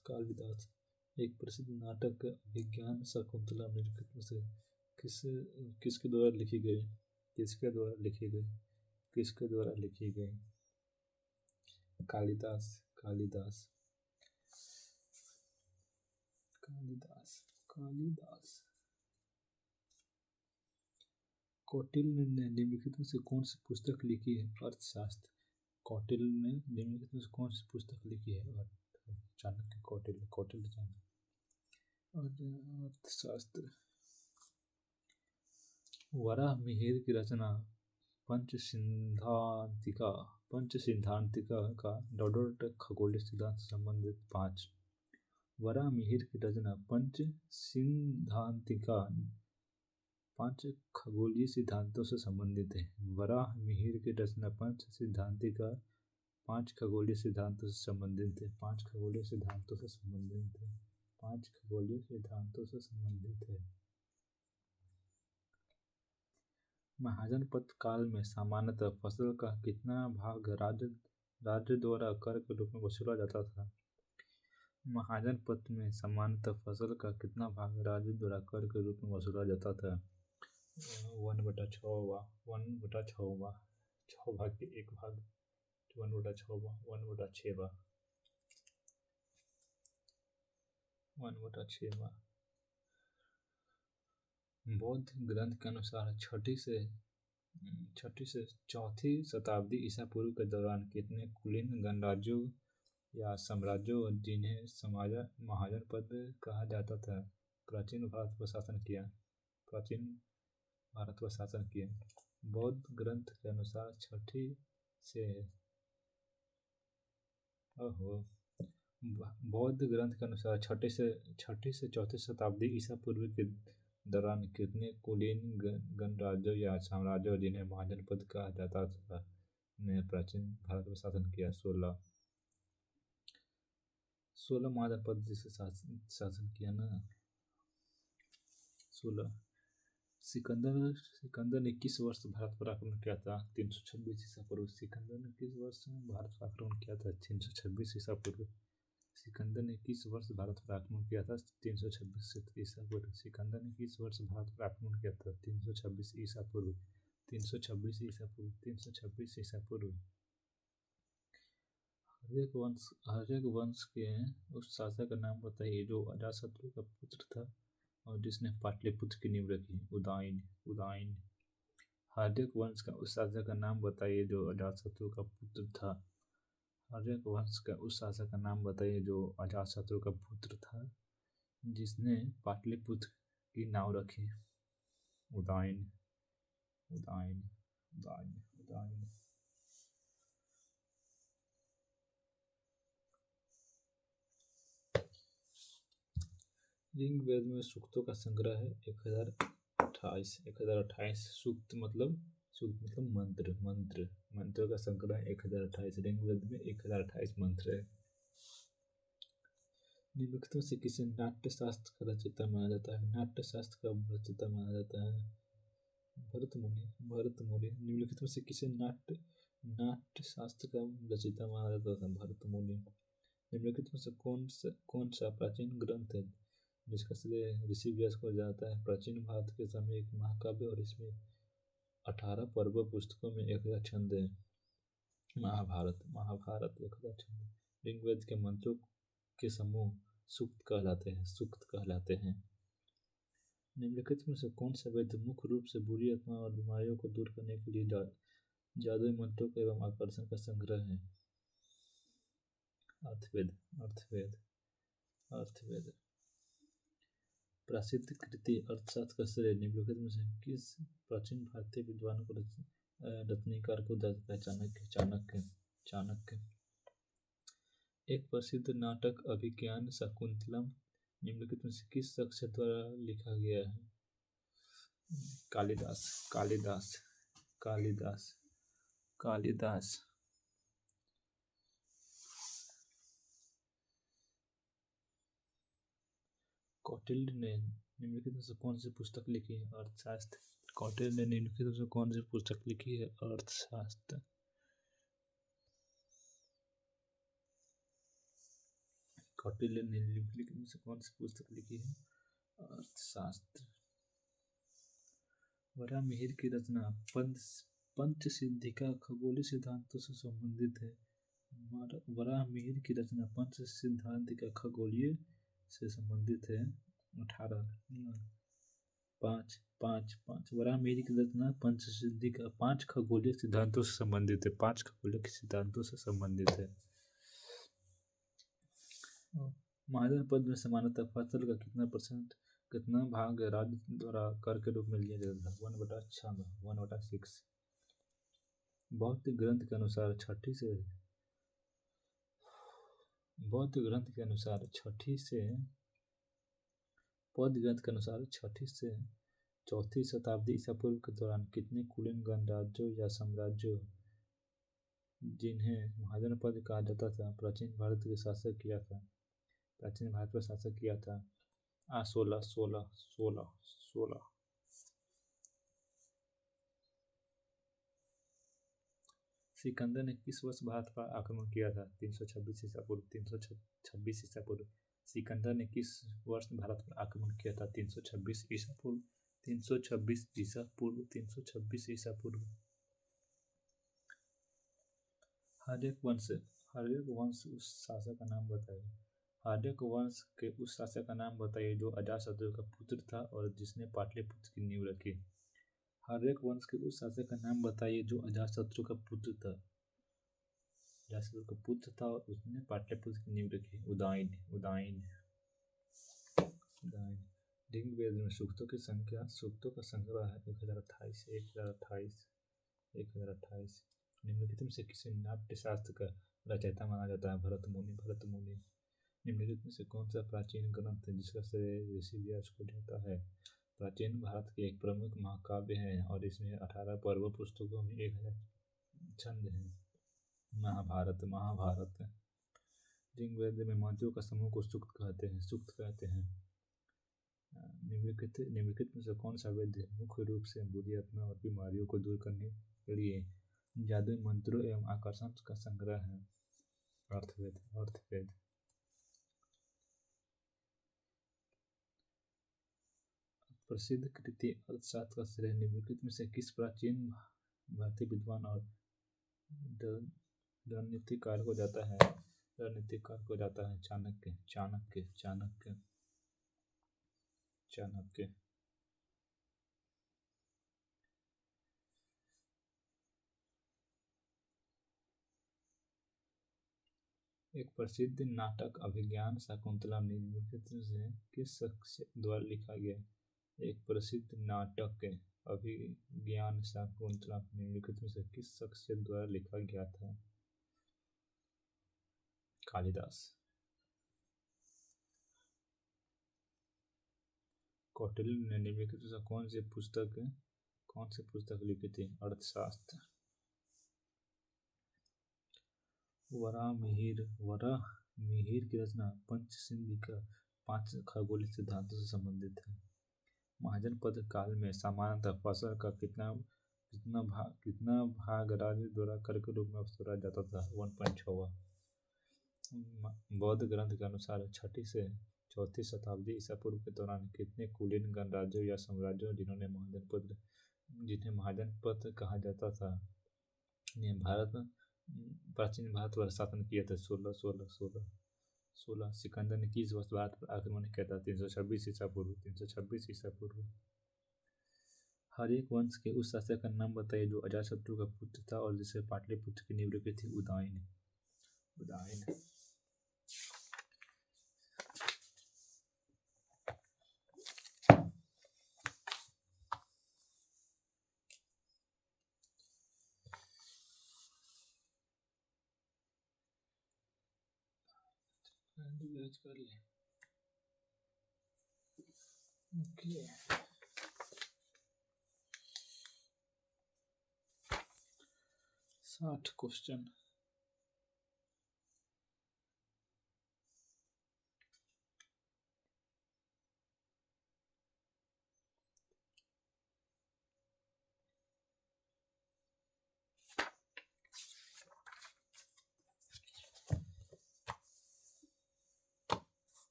एक प्रसिद्ध नाटक अभिज्ञान शाकुंतलम निम्नलिखित में से किसके द्वारा लिखी गई? कालिदास। कौटिल्य ने निम्नलिखित में से कौन सी पुस्तक लिखी है? अर्थशास्त्र। कौटिल्य ने निम्नलिखित में से कौन सी पुस्तक लिखी है? चाणक्य। कौटिल्य चाणक्य। अर्थशास्त्र। वराहमिहिर की रचना पंचसिद्धांतिका का डोडोड खगोलीय सिद्धांत से संबंधित 5। वराहमिहिर की रचना पंचसिद्धांतिका 5 खगोलीय सिद्धांतों से संबंधित है। वराहमिहिर की रचना पंचसिद्धांतिका 5 खगोलीय सिद्धांतों से संबंधित है। 5 खगोलीय सिद्धांतों से संबंधित है। महाजनपद काल में सामान्यतः फसल का कितना भाग राज्य द्वारा कर के रूप में वसूला जाता था? महाजनपद में सामान्यतः फसल का कितना भाग राज्य द्वारा कर के रूप में वसूला जाता था? 1/6 6 भाग के 1 भाग 1/6 1/6। बौद्ध ग्रंथ के अनुसार 6ठी से 4ठी शताब्दी ईसा पूर्व के दौरान कितने कुलीन गणराज्यों या साम्राज्यों जिन्हें महाजनपद कहा जाता था प्राचीन भारत पर शासन किया? बौद्ध ग्रंथ के अनुसार 6ठी से बौद्ध ग्रंथ के अनुसार 6ठी से 4ठी शताब्दी ईसा पूर्व के दौरान कितने कुलीन गणराज्यों या साम्राज्यों जिन्हें महाजनपद कहा जाता था ने प्राचीन भारत पर शासन किया? 16 महाजनपद जिसे शासन किया ना। 16। सिकंदर ने किस वर्ष भारत पर आक्रमण किया था? 326 ईसा पूर्व। सिकंदर ने किस वर्ष भारत पर आक्रमण किया था? 326 ईसा पूर्व। सिकंदर ने किस वर्ष भारत पर आक्रमण किया था? 326 ईसा पूर्व। सिकंदर ने किस वर्ष भारत पर आक्रमण किया था? 326 ईसा पूर्व। 326 ईसा पूर्व। 326 ईसा पूर्व। हर्यक वंश के उस शासक का नाम बताइए जो अजातशत्रु का पुत्र था और जिसने पाटलिपुत्र की नींव रखी। उदयन। उदयन। हर्यक वंश का उस शासक का नाम बताइए जो अजातशत्रु का पुत्र था। हर्यक वंश का उस शासक का नाम बताइए जो अजातशत्रु का पुत्र था जिसने पाटलिपुत्र की नाव रखी। उदयन। उदयन। उदयन। उदयन। ऋग्वेद में सूक्तों का संग्रह है 1028 सूक्त मतलब मंत्र। मंत्रों का संग्रह 1028। ऋग्वेद में 1028 मंत्र है। निम्नलिखित में से किसे नाट्य शास्त्र का रचयिता माना जाता है? नाट्य शास्त्र का रचयिता माना जाता है भरत मुनि। भरत मुनि। निम्नलिखित में से किसे नाट्य शास्त्र का रचयिता माना जाता था? भरत मुनि। निम्नलिखित में से कौन सा प्राचीन ग्रंथ है जिसका श्रेय ऋषि व्यास को जाता है? प्राचीन भारत के समय एक महाकाव्य और इसमें 18 पर्व पुस्तकों में 1000 छंद है। महाभारत। महाभारत 1000 छंद। ऋग्वेद के मंत्रों के समूह सूक्त कहलाते हैं। निम्नलिखित में से कौन सा वेद मुख्य रूप से बुरी आत्मा और बीमारियों को दूर करने के लिए जादुई मंत्रों का एवं आकर्षण का संग्रह है? अर्थवेद। अर्थवेद। अर्थवेद। प्रसिद्ध कृति अर्थशास्त्र का श्रेय निम्नलिखित में से किस प्राचीन भारतीय विद्वान को रत्नीकार को जाता है? चाणक्य। एक प्रसिद्ध नाटक अभिज्ञान शाकुंतलम निम्नलिखित में से किस शख्स द्वारा लिखा गया है? कालिदास। कालिदास। कालिदास। कालिदास। कौटिल्य ने निम्नलिखित में से कौन सी पुस्तक लिखी है? अर्थशास्त्र। कौटिल्य ने निम्नलिखित में से कौन सी पुस्तक लिखी है? अर्थशास्त्र। कौटिल्य ने निम्नलिखित में से कौन सी पुस्तक लिखी है? अर्थशास्त्र। वराहमिहिर की रचना पंचसिद्धिका खगोलीय सिद्धांतों से संबंधित है। वराहमिहिर की रचना पंच सिद्धांतिका खगोलीय से संबंधित है। 18 5 वराहमिहिर की रचना पंचसिद्धिका 5 खगोलीय सिद्धांतों से संबंधित है। 5 खगोलीय सिद्धांतों से संबंधित है। महाजन पद में समानतः फसल का कितना भाग राज्य द्वारा कर के रूप में लिया जाता है? 1/6। बौद्ध ग्रंथ के अनुसार छठी से 4वीं शताब्दी ईसा पूर्व के दौरान कितने कुलीन गणराज्यों या साम्राज्यों जिन्हें महाजनपद कहा जाता था प्राचीन भारत पर शासन किया था? 16। सिकंदर ने किस वर्ष भारत पर आक्रमण किया था? 326 ईसा पूर्व। 326 ईसा पूर्व। सिकंदर ने किस वर्ष भारत पर आक्रमण किया था? 326 ईसा पूर्व। 326 ईसा पूर्व। 326 ईसा पूर्व। हर्यक वंश उस शासक का नाम बताइए। हर्यक वंश के उस शासक का नाम बताइए जो अजातशत्रु का पुत्र था और जिसने पाटलिपुत्र की नींव रखी। हर्यक वंश के उस शासक का नाम बताइए जो अजातशत्रु का पुत्र था। अजातशत्रु का पुत्र था और उसने पाटलिपुत्र की नींव रखी। उदयन। उदयन। उदयन। ऋग्वेद में सूक्तों का संग्रह है 1028। 1028। 1028। निम्नलिखित में से किसे नाट्य शास्त्र का रचयिता माना जाता है? भरत मुनि। भरत मुनि। निम्नलिखित में से कौन सा प्राचीन ग्रंथ है जिसका श्रेय ऋषि व्यास को जाता है? प्राचीन भारत के एक प्रमुख महाकाव्य है और इसमें 18 पर्व पुस्तकों में 1000 छंद हैं। महाभारत। महाभारत। ऋग्वेद में मंत्रों का समूह को सूक्त कहते हैं। निम्नलिखित में से कौन सा वेद मुख्य रूप से बुरी आत्मा और बीमारियों को दूर करने के लिए जादुई मंत्रों एवं आकर्षण का संग्रह है? अर्थवेद। अर्थवेद। प्रसिद्ध कृति अर्थशास्त्र का श्रेय निम्नलिखित में से किस प्राचीन भारतीय विद्वान और रणनीतिकार को जाता है रणनीतिकार को जाता है चाणक्य चाणक्य चाणक्य चाणक्य। एक प्रसिद्ध नाटक अभिज्ञान शाकुंतला निम्नलिखित से किस शख्स द्वारा लिखा गया? एक प्रसिद्ध नाटक अभिज्ञान शाकुंतला निम्नलिखित में से किस शख्स द्वारा लिखा गया था? कालिदास। कौटिल्य ने निम्नलिखित में से कौन सी पुस्तक लिखी थी? अर्थशास्त्र। वराहमिहिर की रचना पंचसिंधी का 5 खगोलीय सिद्धांतों से संबंधित है। महाजनपद काल में सामान्यतः फसल का कितना भाग राज्य द्वारा कर के रूप में वसूला जाता था? 1.6। बौद्ध ग्रंथ के अनुसार 6ठी से 4ठी शताब्दी ईसा पूर्व के दौरान कितने कुलीन गणराज्यों या साम्राज्यों जिन्हें महाजनपद कहा जाता था ने प्राचीन भारत पर शासन किया था? 16। सिकंदर ने किस वर्ष भारत पर आक्रमण किया था? 326 ईसा पूर्व। 326 ईसा पूर्व। हर एक वंश के उस शासक का नाम बताइए जो अजातशत्रु का पुत्र था और जिसे पाटलिपुत्र की नींव रखी थी? उदयन। कर ले। ओके। 60 क्वेश्चन।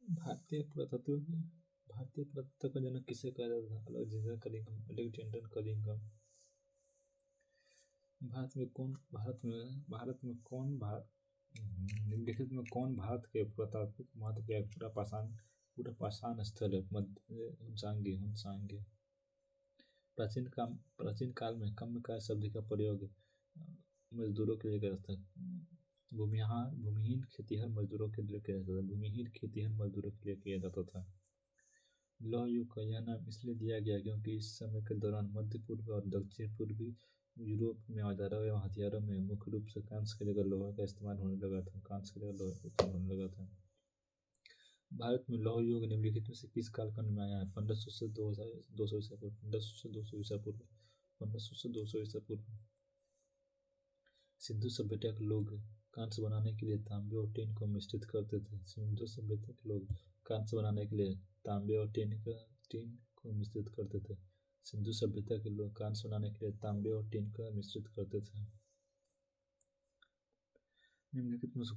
भारतीय पुरातत्व का जनक किसे कहा जाता था? अलेक्जेंडर कलिंगम। निम्नलिखित में कौन भारत के पुरातात्विक महत्व का एक पूरा पाषाण स्थल है? हुनसांगी। प्राचीन काल में कम्मकाय शब्द का प्रयोग मजदूरों के लिए करता था। भूमिहीन खेतिहर मजदूरों के लिए किया जाता था। लौह युग का यह नाम इसलिए दिया गया क्योंकि इस समय के दौरान मध्य पूर्व और दक्षिण पूर्वी यूरोप में औजारों एवं हथियारों में मुख्य रूप से कांस्य की जगह लोहा का इस्तेमाल होने लगा था। भारत में लौह युग निम्नलिखित में से किस कालखंड में आया है? 1500 से 200 ईसा पूर्व। 1500 से 200 ईसा पूर्व। 1500 से 200 ईसा पूर्व। सिंधु सभ्यता के लोग कांस्य बनाने के लिए तांबे और टीन को मिश्रित करते थे। सिंधु सभ्यता के लोग कांस्य बनाने के लिए तांबे और टीन को मिश्रित करते थे। सिंधु सभ्यता के लोग कांस्य बनाने के लिए तांबे और टीन का मिश्रित करते थे। निम्नलिखित में से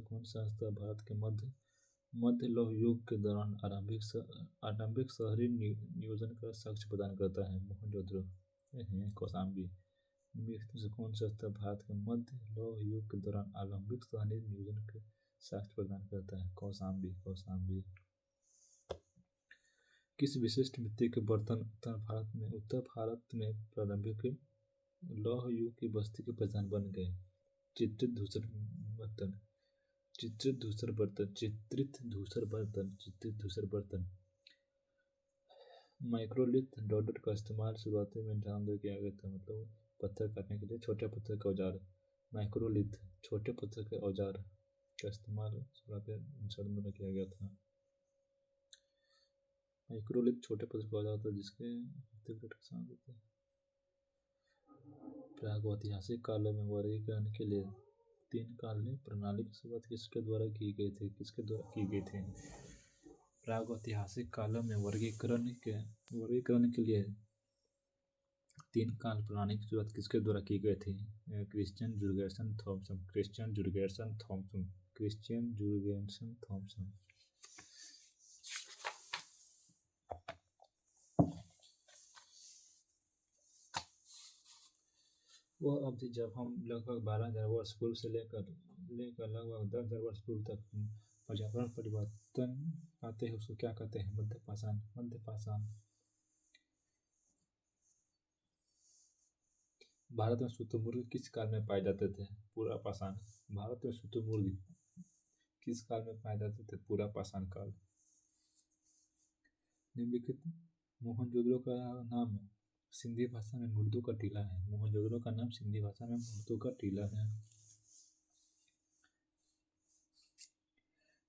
कौन सा स्थल भारत के मध्य लौह युग के दौरान आरंभिक शहरी नियोजन का साक्ष्य प्रदान करता है? मोहनजोदड़ो। कौशाम्बी। निम्नलिखित में से कौन सा स्थल भारत के मध्य लौह युग के दौरान आरंभिक शहरी नियोजन के साक्ष्य प्रदान करता है? कौशाम्बी। किस विशिष्ट मिट्टी के बर्तन उत्तर भारत में प्रारंभिक लौह युग की बस्ती की पहचान बन गए? चित्रित धूसर बर्तन। माइक्रोलिथ डॉडर का इस्तेमाल शुरुआती में इंसानों द्वारा किया गया था, मतलब पत्थर काटने के लिए छोटे पत्थर के औजार। माइक्रोलिथ छोटे पत्थर के औजार का इस्तेमाल शुरुआती इंसानों द्वारा किया गया था। माइक्रोलिथ छोटे पत्थर का औजार था जिसके प्रागैतिहासिक कालों में वर्गीकरण के लिए तीन कालीन प्रणाली की शुरुआत किसके द्वारा की गई थी? किसके द्वारा की गई थी? प्रागैतिहासिक कालों में वर्गीकरण के लिए तीन काल प्रणाली की शुरुआत किसके द्वारा की गई थी? Christian Jurgensen Thomsen. Christian Jurgensen Thomsen. Christian Jurgensen Thomsen. वह अवधि जब हम लगभग 12,000 वर्ष पूर्व से लेकर लगभग 10,000 वर्ष पूर्व तक पर्यावरण परिवर्तन पाते हैं, उसको क्या कहते हैं? मध्य पाषाण। मध्य पाषाण। भारत में शुतुरमुर्ग किस काल में पाए जाते थे? पूरा पाषाण। भारत में शुतुरमुर्ग किस काल में पाए जाते थे? पूरा पाषाण काल। निम्नलिखित मोहनजोदड़ो का नाम सिंधी भाषा में मुर्दों का टीला है। मोहनजोदड़ो का नाम सिंधी भाषा में मुर्दों का टीला है।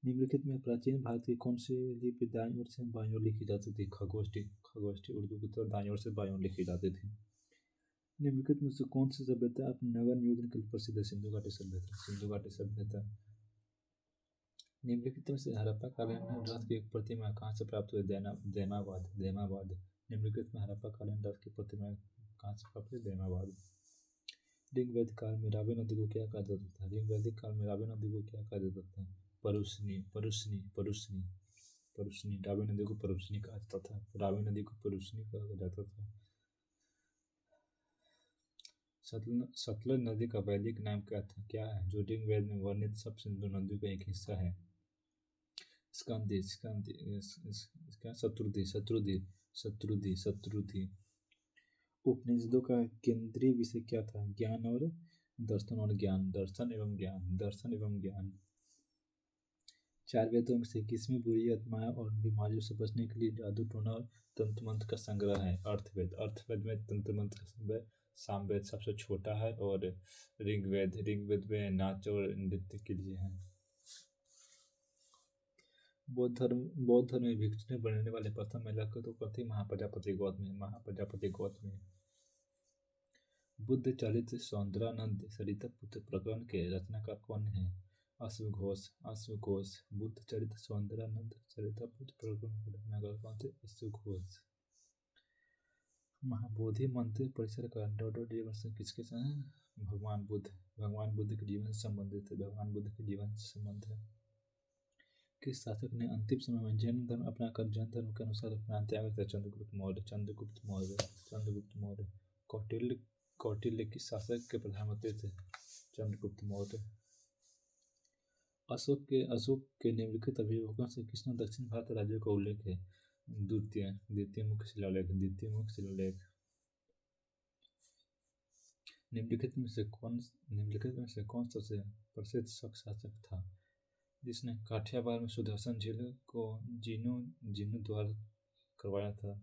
निम्नलिखित में प्राचीन भारत की कौन सी लिपि दाईं ओर से बाईं ओर लिखी जाती थी? खगोष्ठी। खगोष्ठी उर्दू की तरह दाईं ओर से बाईं ओर लिखी जाती थी। निम्नलिखित में से कौन सी सभ्यता अपने नगर नियोजन के लिए प्रसिद्ध है? सिंधु घाटी सभ्यता। सिंधु घाटी सभ्यता। निम्नलिखित में से हड़प्पा कालीन रथ की एक प्रतिमा कहाँ से प्राप्त हुई? दैमाबाद। दैमाबाद। निम्नलिखित में हड़प्पा कालीन रथ की प्रतिमा कहाँ से प्राप्त हुई? दैमाबाद। ऋग्वेद काल में रावी नदी को क्या कहा जाता था? ऋग्वैदिक काल में रावी नदी को क्या कहा जाता था? परुष्णी। परुष्णी। परुष्णी। परुष्णी। रावी नदी को परुष्णी कहा जाता था। रावी नदी को परुष्णी कहा जाता था। सतलज नदी का वैदिक नाम क्या है? जो ऋग्वेद में वर्णित सब सिंधु नदियों का एक हिस्सा है। स्कंदी। स्कंदी। शत्रुधि। शत्रुधि। शत्रुधि। शत्रुधि। उपनिषदों का केंद्रीय विषय क्या था? ज्ञान और दर्शन और ज्ञान। दर्शन एवं ज्ञान। दर्शन एवं ज्ञान। चार वेदों में से किसमें बुरी आत्माएं और बीमारियों से बचने के लिए जादू टोना और तंत्र मंत्र का संग्रह है? अर्थवेद। अर्थवेद में तंत्र मंत्र का संग्रह। सामवेद सबसे छोटा है और ऋग्वेद में नाच और नृत्य के लिए है। बौद्ध धर्म में भिक्षु बनने वाले प्रथम महिला को तो कथी? महाप्रजापति गौतमी। महाप्रजापति गौतमी। बुद्ध चरित सौंदरानंद सरिता पुत्र प्रकरण के रचनाकार कौन है? अश्वघोष। अश्वघोष। बुद्ध चरित सौंदरानंद सरिता पुत्र प्रकरण के रचनाकार कौन थे? अश्वघोष। महाबोधि मंदिर परिसर का जीवन से किसके साथ? भगवान बुद्ध। भगवान बुद्ध के जीवन से संबंधित है। भगवान बुद्ध के जीवन से संबंध है। किस शासक ने अंतिम समय में जैन धर्म अपनाकर जैन धर्म के अनुसार अपना त्याग किया? चंद्रगुप्त मौर्य। चंद्रगुप्त मौर्य। चंद्रगुप्त मौर्य। कौटिल्य किस शासक के प्रधानमंत्री थे? चंद्रगुप्त मौर्य। अशोक के निम्नलिखित अभिभावकों से किसने दक्षिण भारत राज्यों का उल्लेख है? द्वितीय मुख्य शिलालेख। द्वितीय मुख्य शिलालेख। निम्नलिखित में से कौन सबसे प्रसिद्ध शक शासक था जिसने काठियावाड़ में सुदर्शन झील को जीर्णोद्धार करवाया था?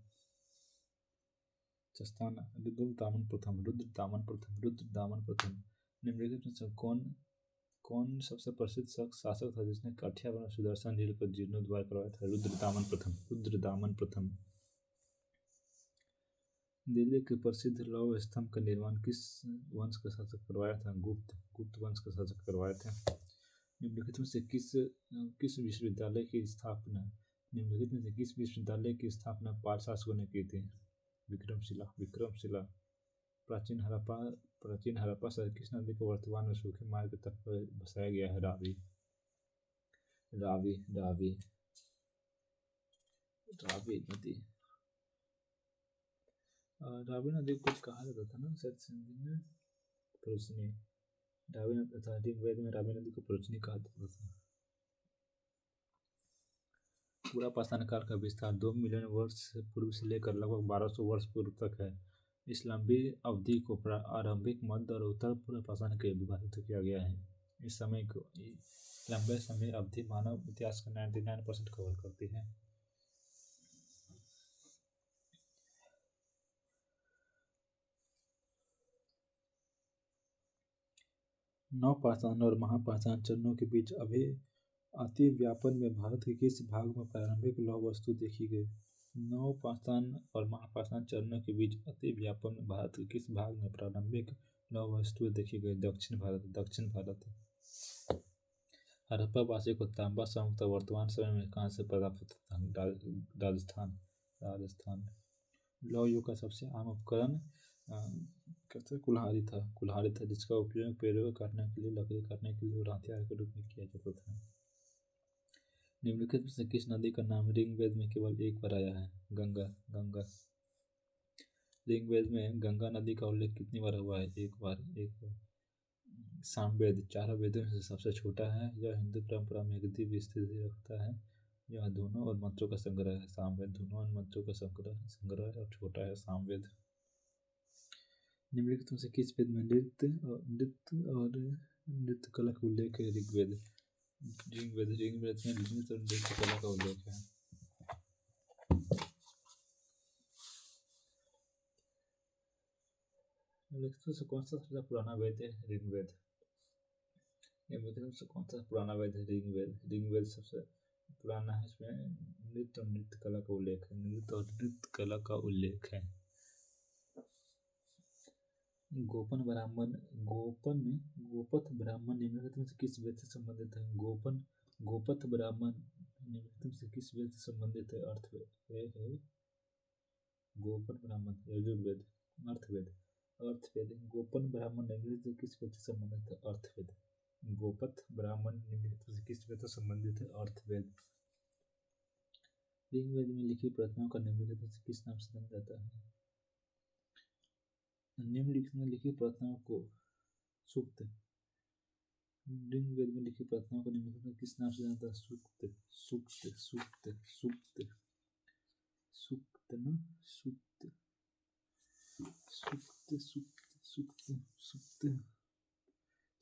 चस्ताना। रुद्रदामन प्रथम। रुद्रदामन प्रथम। रुद्रदामन प्रथम। निम्नलिखित में से कौन सबसे प्रसिद्ध शासक था जिसने काठियावाड़ में सुदर्शन झील को जीर्णोद्धार करवाया था? रुद्रदामन प्रथम। रुद्रदामन प्रथम। दिल्ली के प्रसिद्ध लौह स्तंभ का निर्माण किस वंश का शासक करवाया था? गुप्त वंश का शासक करवाया था। निम्नलिखित में से किस विश्वविद्यालय की स्थापना पाल शासकों ने की थी? विक्रमशिला। प्राचीन हड़प्पा शहर किस नदी को वर्तमान में सूखे मार्ग तट पर बसाया गया है? रावी। नदी। रावी नदी को कुछ कहा जाता था ना शायद सिंधी में? परुष्णी। रावी नदी था। ऋग्वेद में रावी नदी को परुष्णी कहा जाता था। पूरा पाषाण काल का विस्तार 2 मिलियन वर्ष पूर्व से लेकर लगभग 1200 वर्ष पूर्व तक है। इस लंबी अवधि को आरंभिक, मध्य और उत्तर पूर्व पाषाण के विभाजित किया गया है। इस लंबे समय अवधि मानव इतिहास का 99% कवर करती है। नवपाषाण और महापाषाण चरणों के बीच अतिव्यापन में भारत के किस भाग में प्रारंभिक लौह वस्तु देखी गई? नवपाषाण और महापाषाण चरणों के बीच अतिव्यापन में भारत के किस भाग में प्रारंभिक लौह वस्तुएं देखी गई? दक्षिण भारत। हड़प्पा वासी को तांबा संयुक्त वर्तमान समय में कहाँ से प्राप्त होता था? राजस्थान। राजस्थान। लौह युग का सबसे आम उपकरण कहते हैं कुल्हाड़ी था जिसका उपयोग पेड़ों को काटने के लिए, लकड़ी काटने के लिए और हथियार के रूप में किया जाता था। निम्नलिखित में से किस नदी का नाम ऋग्वेद में केवल एक बार आया है? गंगा। गंगा। ऋग्वेद में गंगा नदी का उल्लेख कितनी बार हुआ है? एक बार। एक बार। सामवेद चारों वेदों में से सबसे छोटा है। यह हिंदू परंपरा में एक दिव्य स्थिति रखता है। यह धुनों और मंत्रों का संग्रह है। सामवेद धुनों और मंत्रों का संग्रह और छोटा है सामवेद। निम्नलिखित में से किस वेद में नृत्य कला का उल्लेख है? ऋग्वेद। ऋग्वेद में नृत्य और नृत्य कला का उल्लेख है। निम्नलिखित से कौन सा सबसे पुराना वेद है? ऋग्वेद। निम्नलिखित में से कौन सा पुराना वेद है? ऋग्वेद। ऋग्वेद सबसे पुराना है। इसमें नृत्य और नृत्य कला का उल्लेख है। नृत्य और नृत्य कला का उल्लेख है। गोपन ब्राह्मण गोपथ ब्राह्मण निम्नलिखित में से किस वेद से संबंधित है? गोपथ ब्राह्मण निम्नलिखित में से किस वेद से संबंधित है? अर्थवेद है। गोपन ब्राह्मण यजुर्वेद। अर्थवेद। गोपन ब्राह्मण निम्नलिखित में किस वेद से संबंधित है? अर्थवेद। गोपथ ब्राह्मण निम्नलिखित में से किस वेद से संबंधित है? अर्थवेद। ऋग्वेद में लिखी प्रार्थनाओं का निम्नलिखित में से किस नाम से जाना जाता है? निम्नलिखित में लिखी प्रार्थनाओं को सूक्त। ऋग्वेद में लिखी प्रार्थनाओं को निम्नलिखित में किस नाम से जाना जाता है? सूक्त। सूक्त। सूक्त। सूक्त। सूक्त ना सूक्त। सूक्त। सूक्त। सूक्त। सूक्त।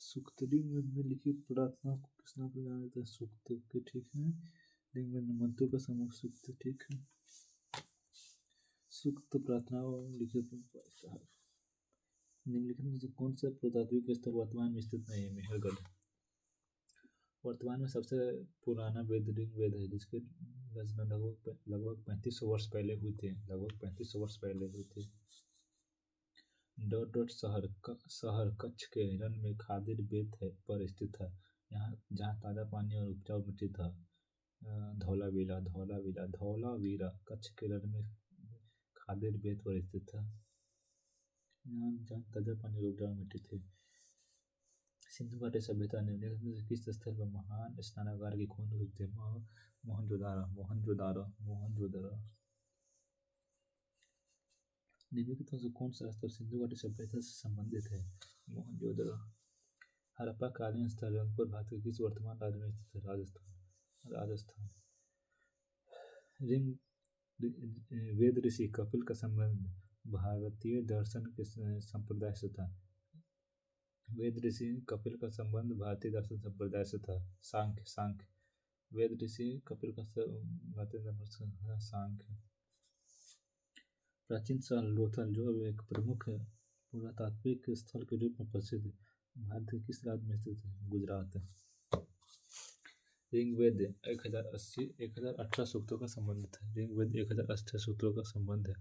सूक्त। ऋग्वेद में लिखी प्रार्थनाओं को किस नाम से जाना जाता है? सूक्त। ओके ठीक है। ऋग्वेद में मंत्रों का समूह सूक्त। ठीक है। सूक्त प्रार्थनाओं लिखित निम्नलिखित में से कौन सा पुरातात्विक स्थल वर्तमान में स्थित नहीं है? मेहरगढ़। वर्तमान में सबसे पुराना वेद ऋग्वेद है जिसकी रचना लगभग 3500 वर्ष पहले हुई थी। लगभग 3500 वर्ष पहले हुई थी। शहर कच्छ के रण में खादिर बेत है पर स्थित था। यहाँ जहाँ ताज़ा पानी और उपजाऊ मिट्टी था। धौलावीरा कच्छ के रण में खादिर बेत पर स्थित था। यहाँ जहाँ ताज़ा पानी और उपजाऊ मिट्टी थी। सिंधु घाटी सभ्यता निम्नलिखित में से किस स्थल पर महान स्नानागार की खोज हुई थी? मोहनजोदारो। निम्नलिखित में से कौन सा स्थल सिंधु घाटी सभ्यता से संबंधित है? मोहनजोदारो। हड़प्पा कालीन स्थल रंगपुर भारत के किस वर्तमान राज्य में स्थित है? राजस्थान। वेद ऋषि कपिल का संबंध भारतीय दर्शन के संप्रदाय से था। वेद ऋषि कपिल का संबंध भारतीय दर्शन संप्रदाय से था। सांख्य। वेद ऋषि कपिल का भारतीय दर्शन सांख्य। प्राचीन शहर लोथल जो अब एक प्रमुख पुरातात्विक स्थल के रूप में प्रसिद्ध है, भारत के किस राज्य में स्थित है? गुजरात। ऋग्वेद 1018 सूक्तों का संबंध है। ऋग्वेद 1018 सूक्तों का संबंध है।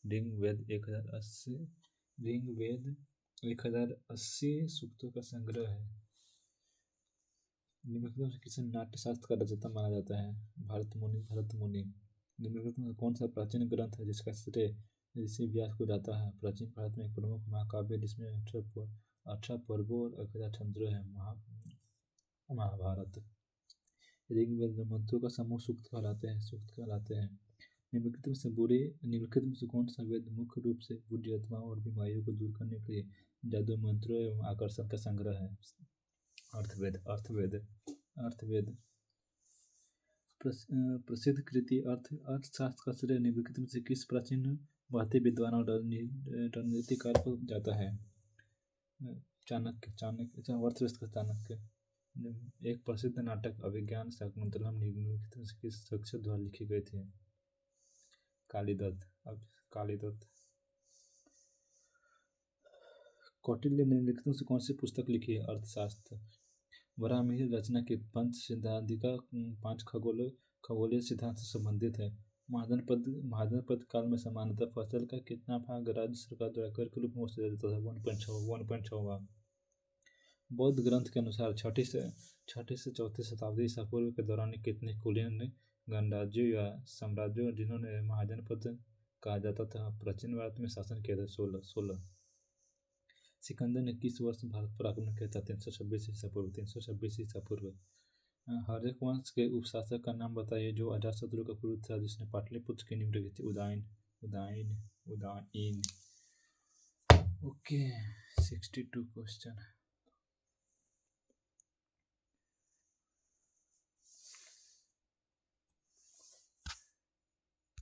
ऋग्वेद 1080 सूक्तों का संग्रह है। निम्नलिखित में किसे नाट्य शास्त्र का रचयिता माना जाता है? भरत मुनि। निम्नलिखित में कौन सा प्राचीन ग्रंथ है जिसका श्रेय ऋषि व्यास को जाता है? प्राचीन भारत में एक प्रमुख महाकाव्य जिसमें 18 पर्वों और 1000 छंदों है। महाभारत। ऋग्वेद में मंत्रों का समूह सूक्त कहलाते हैं। निम्नलिखित में से कौन सा वेद मुख्य रूप से बुद्धि आत्माओं और बीमारियों को दूर करने के लिए जादू मंत्रों एवं आकर्षण का संग्रह है? अर्थवेद। प्रसिद्ध कृति अर्थशास्त्र का श्रेय निम्नलिखित में से किस प्राचीन भारतीय विद्वान और रणनीतिकार को जाता है? चाणक्य। एक प्रसिद्ध नाटक अभिज्ञान शाकुंतलम निम्नलिखित में से किस शख्स द्वारा लिखी गई थी? कालीदत्त। कौटिल्य ने निम्नलिखित में से कौन सी पुस्तक लिखी है? अर्थशास्त्र। वराहमिहिर रचना के पंच सिद्धांतिका 5 खगोलीय सिद्धांत से संबंधित है। महाजनपद काल में सामान्यतः फसल का कितना भाग राज्य सरकार द्वारा कर के रूप में वसूला जाता था? 1.6 भाग। बौद्ध ग्रंथ के अनुसार छठी से चौथी शताब्दी ईसा पूर्व के दौरान कितने कुलीन गणराज्यों या साम्राज्यों जिन्होंने महाजनपद कहा जाता था प्राचीन भारत में शासन किया था? 16 सिकंदर ने किस वर्ष भारत पर आक्रमण किया था? 326 ईसा पूर्व। हर्षक वंश के उपशासक का नाम बताइए जो अजातशत्रु का पुत्र था जिसने पाटलिपुत्र की नींव रखी थी? उदयन। उदयन। उदयन। Okay, 62 question.